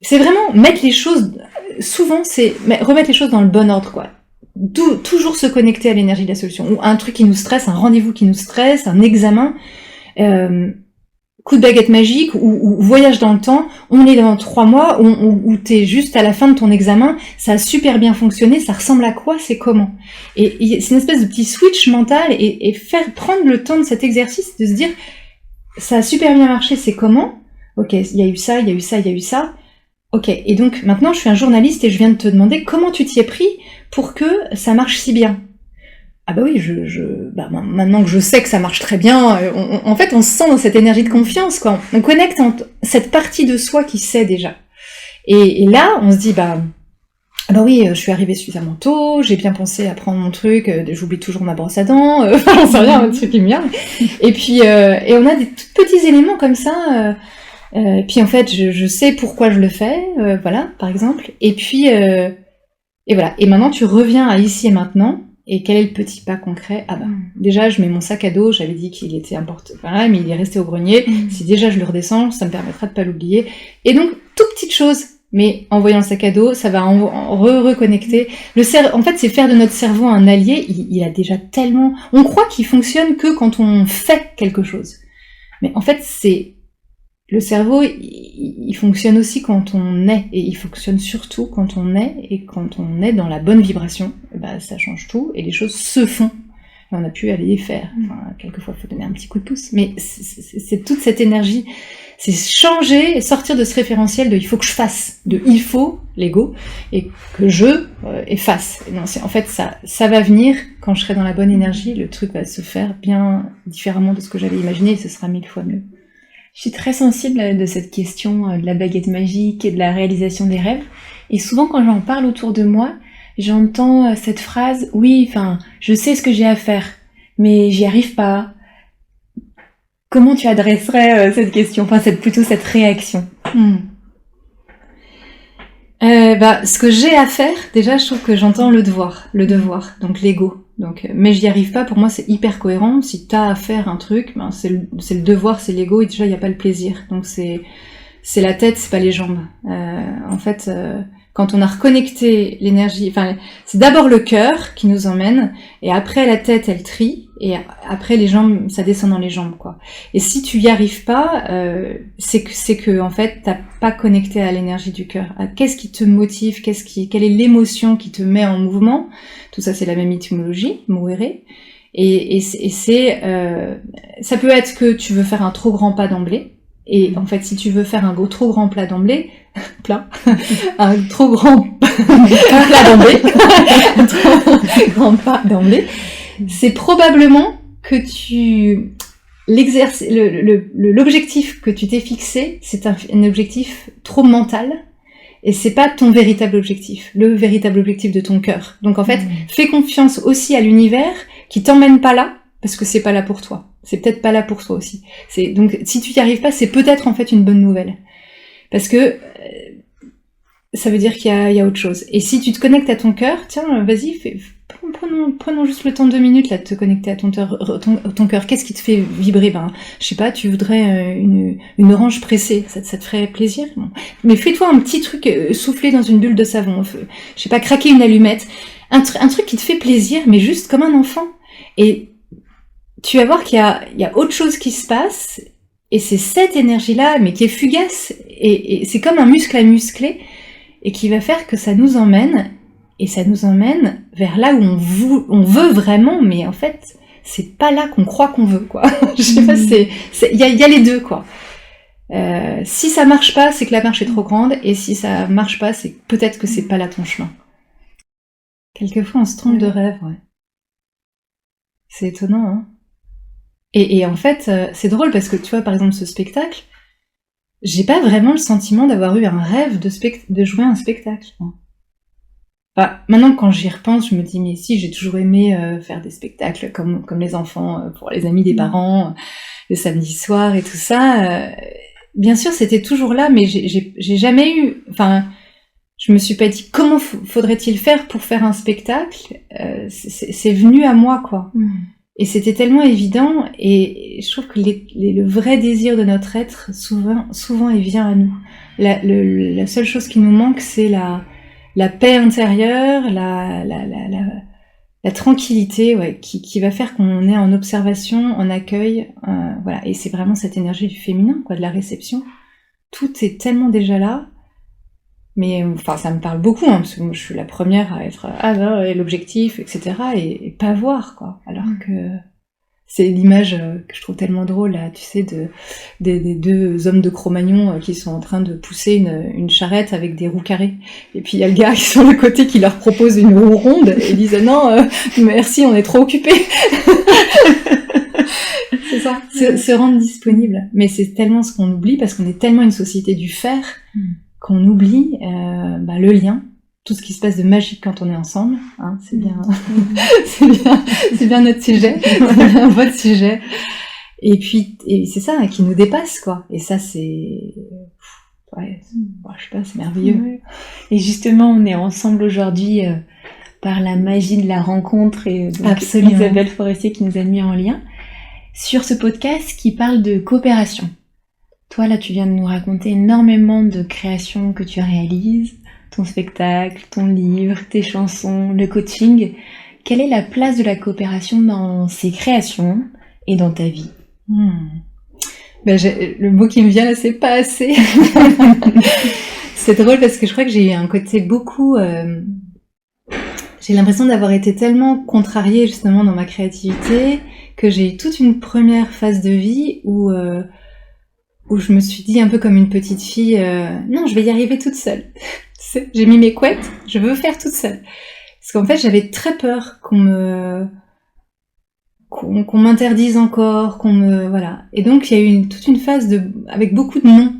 c'est vraiment mettre les choses, souvent c'est remettre les choses dans le bon ordre, quoi. Toujours se connecter à l'énergie de la solution, ou un truc qui nous stresse, un rendez-vous qui nous stresse, un examen, coup de baguette magique ou voyage dans le temps, on est dans 3 mois où t'es juste à la fin de ton examen, ça a super bien fonctionné, ça ressemble à quoi, c'est comment. Et c'est une espèce de petit switch mental et prendre le temps de cet exercice, de se dire ça a super bien marché, c'est comment, ok, il y a eu ça, il y a eu ça, il y a eu ça, ok, et donc maintenant je suis un journaliste et je viens de te demander comment tu t'y es pris pour que ça marche si bien. Ah bah oui, maintenant que je sais que ça marche très bien, en fait, on se sent dans cette énergie de confiance, quoi. On connecte cette partie de soi qui sait déjà. Et là, on se dit, bah oui, je suis arrivée suffisamment tôt, j'ai bien pensé à prendre mon truc, j'oublie toujours ma brosse à dents, j'en sais rien, un truc qui me vient. Et puis, et on a des tout petits éléments comme ça, et puis en fait, je sais pourquoi je le fais, voilà, par exemple. Et puis, et voilà. Et maintenant, tu reviens à ici et maintenant. Et quel est le petit pas concret? Ah bah, déjà, je mets mon sac à dos, j'avais dit qu'il était important, voilà, mais il est resté au grenier. Si déjà je le redescends, ça me permettra de pas l'oublier. Et donc, toute petite chose, mais en voyant le sac à dos, ça va reconnecter. En fait, c'est faire de notre cerveau un allié, il a déjà tellement... On croit qu'il fonctionne que quand on fait quelque chose. Mais en fait, le cerveau, il fonctionne aussi quand on est, et il fonctionne surtout quand on est, et quand on est dans la bonne vibration, bah, ça change tout, et les choses se font. Et on a pu aller les faire. Enfin, quelquefois, il faut donner un petit coup de pouce. Mais c'est toute cette énergie, c'est changer, sortir de ce référentiel de il faut que je fasse, de il faut, l'ego, et que je efface. Non, en fait, ça va venir quand je serai dans la bonne énergie, le truc va se faire bien différemment de ce que j'avais imaginé, et ce sera 1000 fois mieux. Je suis très sensible de cette question de la baguette magique et de la réalisation des rêves. Et souvent, quand j'en parle autour de moi, j'entends cette phrase « Oui, enfin, je sais ce que j'ai à faire, mais j'y arrive pas. » Comment tu adresserais cette question, enfin, plutôt cette réaction? Ce que j'ai à faire, déjà, je trouve que j'entends le devoir, donc l'ego. Donc, mais j'y arrive pas, pour moi c'est hyper cohérent. Si t'as à faire un truc, ben c'est le devoir, c'est l'ego, et déjà il y a pas le plaisir. Donc c'est la tête, c'est pas les jambes. En fait, quand on a reconnecté l'énergie, enfin c'est d'abord le cœur qui nous emmène, et après la tête elle trie, et après les jambes, ça descend dans les jambes, quoi. Et si tu y arrives pas, c'est que en fait t'as pas connecté à l'énergie du cœur. Qu'est-ce qui te motive, quelle est l'émotion qui te met en mouvement? Tout ça, c'est la même étymologie, mouere. Et c'est, ça peut être que tu veux faire un trop grand pas d'emblée. Et en fait, si tu veux faire un trop grand plat d'emblée, un trop grand plat d'emblée, grand pas d'emblée, c'est probablement que l'objectif que tu t'es fixé, c'est un objectif trop mental. Et c'est pas ton véritable objectif, le véritable objectif de ton cœur. Donc en fait, fais confiance aussi à l'univers qui t'emmène pas là, parce que c'est pas là pour toi. C'est peut-être pas là pour toi aussi. Donc si tu y arrives pas, c'est peut-être en fait une bonne nouvelle. Parce que ça veut dire qu'il y a autre chose. Et si tu te connectes à ton cœur, tiens, vas-y, prenons juste le temps de 2 minutes là de te connecter à ton cœur. Qu'est-ce qui te fait vibrer? Je sais pas, tu voudrais une orange pressée, ça te ferait plaisir? Bon. Mais fais-toi un petit truc soufflé dans une bulle de savon, je sais pas, craquer une allumette, un truc qui te fait plaisir, mais juste comme un enfant. Et tu vas voir qu'il y a autre chose qui se passe, et c'est cette énergie-là, mais qui est fugace, et c'est comme un muscle à muscler, et qui va faire que ça nous emmène. et ça nous emmène vers là où on veut vraiment, mais en fait, c'est pas là qu'on croit qu'on veut, quoi. Je sais pas, il y a les deux, quoi. Si ça marche pas, c'est que la marche est trop grande, et si ça marche pas, c'est peut-être que c'est pas là ton chemin. Quelquefois, on se trompe de rêve, ouais. C'est étonnant, hein. Et en fait, c'est drôle parce que tu vois, par exemple, ce spectacle, j'ai pas vraiment le sentiment d'avoir eu un rêve de jouer un spectacle. Enfin, maintenant, quand j'y repense, je me dis, mais si, j'ai toujours aimé faire des spectacles comme les enfants, pour les amis des parents, le samedi soir et tout ça. Bien sûr, c'était toujours là, mais j'ai jamais eu... Enfin, je me suis pas dit, comment faudrait-il faire pour faire un spectacle ? C'est venu à moi, quoi. Et c'était tellement évident, et je trouve que le vrai désir de notre être, souvent, il vient à nous. La seule chose qui nous manque, c'est la paix intérieure, la tranquillité, ouais, qui va faire qu'on est en observation, en accueil, voilà. Et c'est vraiment cette énergie du féminin, quoi, de la réception. Tout est tellement déjà là. Mais enfin, ça me parle beaucoup, hein, parce que moi, je suis la première à être et l'objectif, etc., et pas voir, quoi. Alors que c'est l'image que je trouve tellement drôle, là, tu sais, des deux hommes de Cro-Magnon qui sont en train de pousser une charrette avec des roues carrées. Et puis il y a le gars qui est sur le côté qui leur propose une roue ronde, et ils disent non, merci, on est trop occupés. C'est ça, se rendre disponible. Mais c'est tellement ce qu'on oublie, parce qu'on est tellement une société du faire, qu'on oublie le lien, tout ce qui se passe de magique quand on est ensemble, hein, c'est bien notre sujet, votre sujet. Et puis c'est ça qui nous dépasse, quoi. Et ça c'est je sais pas, c'est merveilleux. Ouais. Et justement, on est ensemble aujourd'hui par la magie de la rencontre, et donc Absolument. Isabelle Forestier qui nous a mis en lien sur ce podcast qui parle de coopération. Toi, là, tu viens de nous raconter énormément de créations que tu réalises, ton spectacle, ton livre, tes chansons, le coaching. Quelle est la place de la coopération dans ces créations et dans ta vie ? Le mot qui me vient là, c'est pas assez. C'est drôle parce que je crois que j'ai eu un côté beaucoup... j'ai l'impression d'avoir été tellement contrariée justement dans ma créativité que j'ai eu toute une première phase de vie où je me suis dit un peu comme une petite fille, non, je vais y arriver toute seule. J'ai mis mes couettes, je veux faire toute seule. Parce qu'en fait, j'avais très peur qu'on m'interdise encore, voilà. Et donc, il y a eu toute une phase avec beaucoup de non,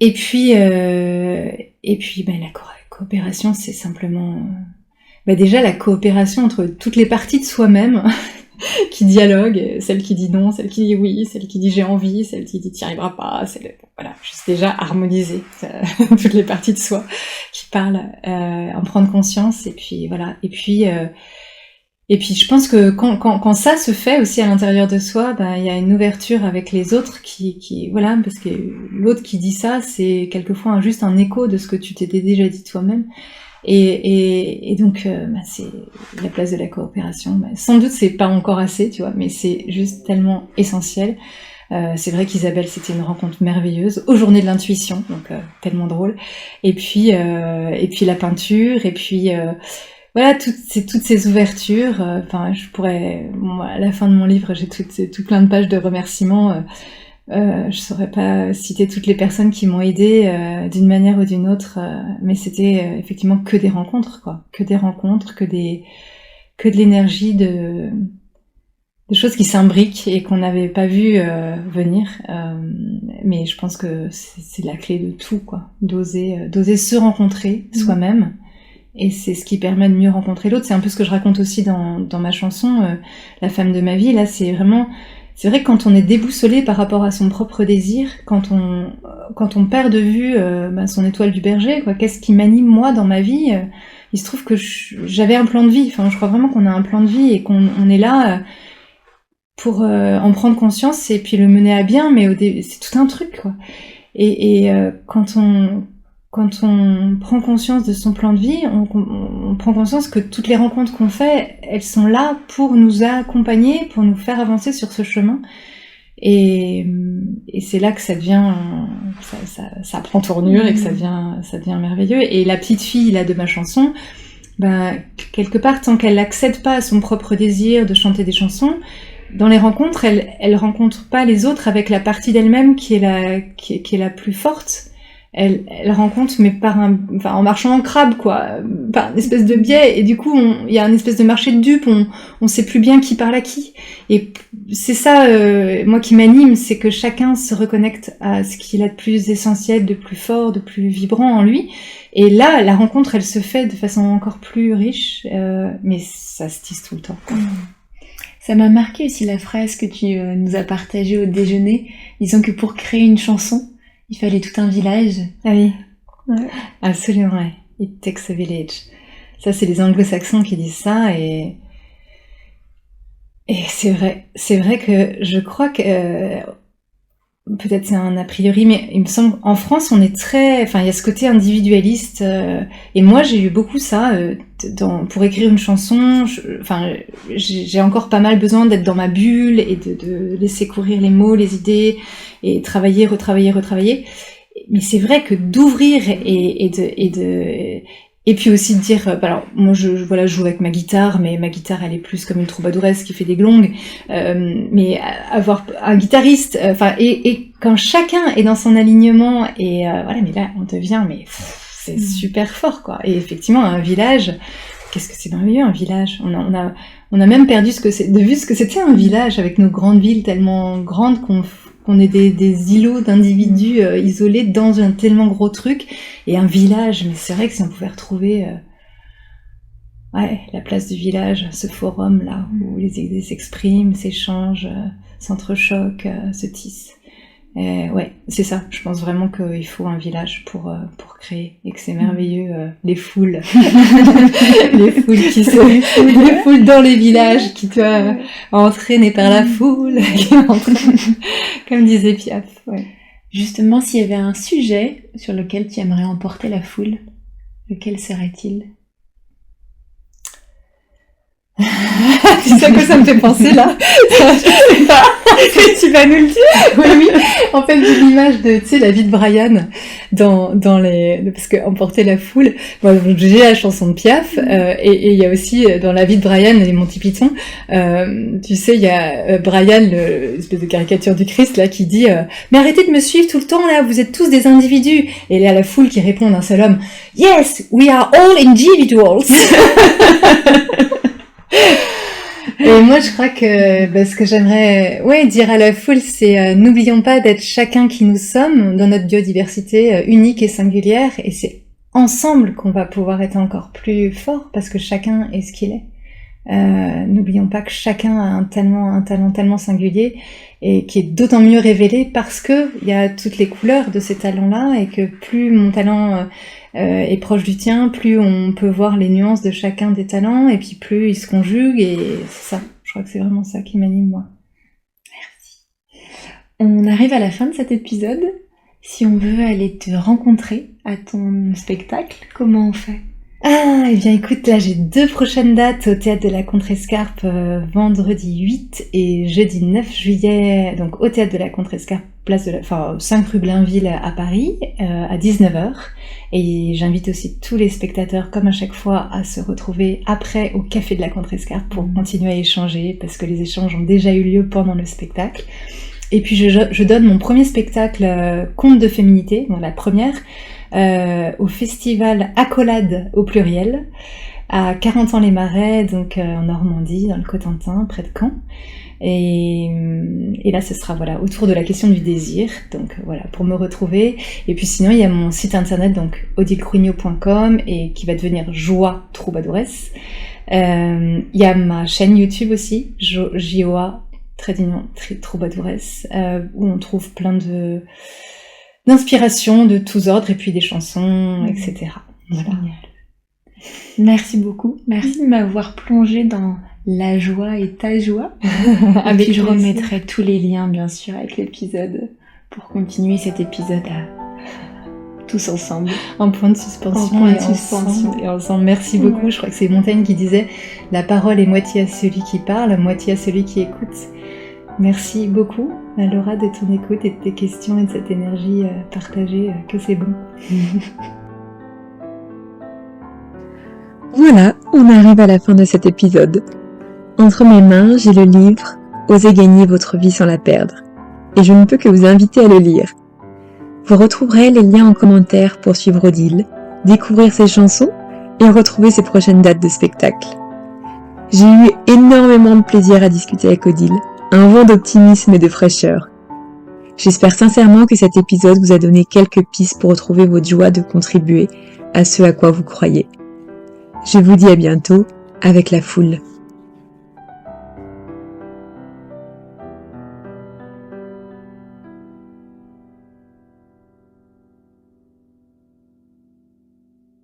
et puis, la coopération, c'est simplement, déjà la coopération entre toutes les parties de soi-même, qui dialogue, celle qui dit non, celle qui dit oui, celle qui dit j'ai envie, celle qui dit t'y arriveras pas, voilà, juste déjà harmoniser toutes les parties de soi qui parlent, en prendre conscience, et puis voilà, et puis je pense que quand ça se fait aussi à l'intérieur de soi, il y a une ouverture avec les autres qui voilà, parce que l'autre qui dit ça, c'est quelquefois juste un écho de ce que tu t'étais déjà dit toi-même. Et donc c'est la place de la coopération. Sans doute c'est pas encore assez, tu vois, mais c'est juste tellement essentiel. C'est vrai qu'Isabelle, c'était une rencontre merveilleuse aux Journées de l'intuition, donc tellement drôle. Et puis la peinture, et puis voilà, toutes ces ouvertures. Je pourrais, à la fin de mon livre, j'ai tout plein de pages de remerciements. Je saurais pas citer toutes les personnes qui m'ont aidée d'une manière ou d'une autre, mais c'était effectivement que des rencontres, quoi, que des rencontres, que de l'énergie, de choses qui s'imbriquent et qu'on n'avait pas vu venir. Mais je pense que c'est la clé de tout, quoi, d'oser se rencontrer soi-même. Et c'est ce qui permet de mieux rencontrer l'autre. C'est un peu ce que je raconte aussi dans ma chanson, La femme de ma vie. Là, c'est vrai que quand on est déboussolé par rapport à son propre désir, quand on perd de vue son étoile du berger, quoi, qu'est-ce qui m'anime moi dans ma vie, il se trouve que j'avais un plan de vie. Enfin, je crois vraiment qu'on a un plan de vie et qu'on est là pour en prendre conscience et puis le mener à bien. Mais c'est tout un truc, quoi. Et quand on prend conscience de son plan de vie, on prend conscience que toutes les rencontres qu'on fait, elles sont là pour nous accompagner, pour nous faire avancer sur ce chemin. Et c'est là que ça devient, ça prend tournure et que ça devient merveilleux. Et la petite fille là de ma chanson, quelque part, tant qu'elle n'accède pas à son propre désir de chanter des chansons, dans les rencontres, elle rencontre pas les autres avec la partie d'elle-même qui est la plus forte. Elle rencontre, mais en marchant en crabe, quoi, par une espèce de biais, et du coup, il y a une espèce de marché de dupes, on sait plus bien qui parle à qui. Et c'est ça, moi, qui m'anime, c'est que chacun se reconnecte à ce qu'il a de plus essentiel, de plus fort, de plus vibrant en lui. Et là, la rencontre, elle se fait de façon encore plus riche, mais ça se tisse tout le temps, quoi. Ça m'a marqué aussi la phrase que tu nous as partagée au déjeuner, disant que pour créer une chanson, il fallait tout un village. Ah oui, ouais. Absolument, ouais. It takes a village. Ça, c'est les anglo-saxons qui disent ça, et c'est vrai que je crois que, peut-être c'est un a priori, mais il me semble, en France, on est il y a ce côté individualiste, et moi, j'ai eu beaucoup ça, pour écrire une chanson, j'ai encore pas mal besoin d'être dans ma bulle, et de laisser courir les mots, les idées, et retravailler. Mais c'est vrai que d'ouvrir et puis aussi de dire, alors moi je joue avec ma guitare, mais ma guitare elle est plus comme une troubadouresse qui fait des glongues, mais avoir un guitariste, et quand chacun est dans son alignement, et voilà, mais là on devient, mais c'est super fort, quoi. Et effectivement, un village, qu'est-ce que c'est merveilleux, un village. On a même perdu de vue ce que c'était un village, avec nos grandes villes tellement grandes qu'on est des îlots d'individus isolés dans un tellement gros truc, et un village, mais c'est vrai que si on pouvait retrouver la place du village, ce forum là où les idées s'expriment, s'échangent, s'entrechoquent, se tissent. C'est ça, je pense vraiment qu'il faut un village pour créer, et que c'est merveilleux, les foules les foules dans les villages qui entraînées par la foule comme disait Piaf. Ouais. Justement, s'il y avait un sujet sur lequel tu aimerais emporter la foule, lequel serait-il? Tu sais à quoi ça me fait penser là? Je sais pas. Tu vas nous le dire? Oui. En fait, j'ai l'image de, tu sais, la vie de Brian parce que emporter la foule. Moi, j'ai la chanson de Piaf, et il y a aussi dans la vie de Brian et Monty Python, tu sais, il y a Brian, l'espèce de caricature du Christ là, qui dit mais arrêtez de me suivre tout le temps là, vous êtes tous des individus. Et il y a la foule qui répond d'un seul homme, yes, we are all individuals. Et moi, je crois que ce que j'aimerais dire à la foule, c'est n'oublions pas d'être chacun qui nous sommes dans notre biodiversité unique et singulière, et c'est ensemble qu'on va pouvoir être encore plus fort, parce que chacun est ce qu'il est. N'oublions pas que chacun a un talent tellement singulier, et qui est d'autant mieux révélé parce que il y a toutes les couleurs de ces talents-là, et que plus mon talent est proche du tien, plus on peut voir les nuances de chacun des talents, et puis plus ils se conjuguent, et c'est ça. Je crois que c'est vraiment ça qui m'anime, moi. Merci. On arrive à la fin de cet épisode. Si on veut aller te rencontrer à ton spectacle, comment on fait? Eh bien écoute, là j'ai 2 prochaines dates au Théâtre de la Contrescarpe, vendredi 8 et jeudi 9 juillet, donc au Théâtre de la Contrescarpe, 5 rue Blainville à Paris, à 19h. Et j'invite aussi tous les spectateurs, comme à chaque fois, à se retrouver après au Café de la Contrescarpe pour continuer à échanger, parce que les échanges ont déjà eu lieu pendant le spectacle. Et puis je donne mon premier spectacle, Contes de féminité, donc la première, au festival Accolade au pluriel, à 40 ans les Marais, donc en Normandie, dans le Cotentin, près de Caen. Et là, ce sera autour de la question du désir, donc pour me retrouver. Et puis sinon, il y a mon site internet, donc odilcruigno.com, et qui va devenir Joie Troubadouresse. Il y a ma chaîne YouTube aussi, JOA Troubadouresse, où on trouve plein d'inspirations de tous ordres, et puis des chansons, etc. Voilà. Merci beaucoup. Merci de m'avoir plongé dans la joie et ta joie. Et puis je remettrai tous les liens, bien sûr, avec l'épisode pour continuer cet épisode-là. Tous ensemble. En point de suspension. Et ensemble. Merci beaucoup. Je crois que c'est Montaigne qui disait « La parole est moitié à celui qui parle, moitié à celui qui écoute ». Merci beaucoup, Laura, de ton écoute et de tes questions et de cette énergie partagée, que c'est bon. Voilà, on arrive à la fin de cet épisode. Entre mes mains, j'ai le livre « Osez gagner votre vie sans la perdre » et je ne peux que vous inviter à le lire. Vous retrouverez les liens en commentaire pour suivre Odile, découvrir ses chansons et retrouver ses prochaines dates de spectacle. J'ai eu énormément de plaisir à discuter avec Odile, un vent d'optimisme et de fraîcheur. J'espère sincèrement que cet épisode vous a donné quelques pistes pour retrouver votre joie de contribuer à ce à quoi vous croyez. Je vous dis à bientôt avec la foule.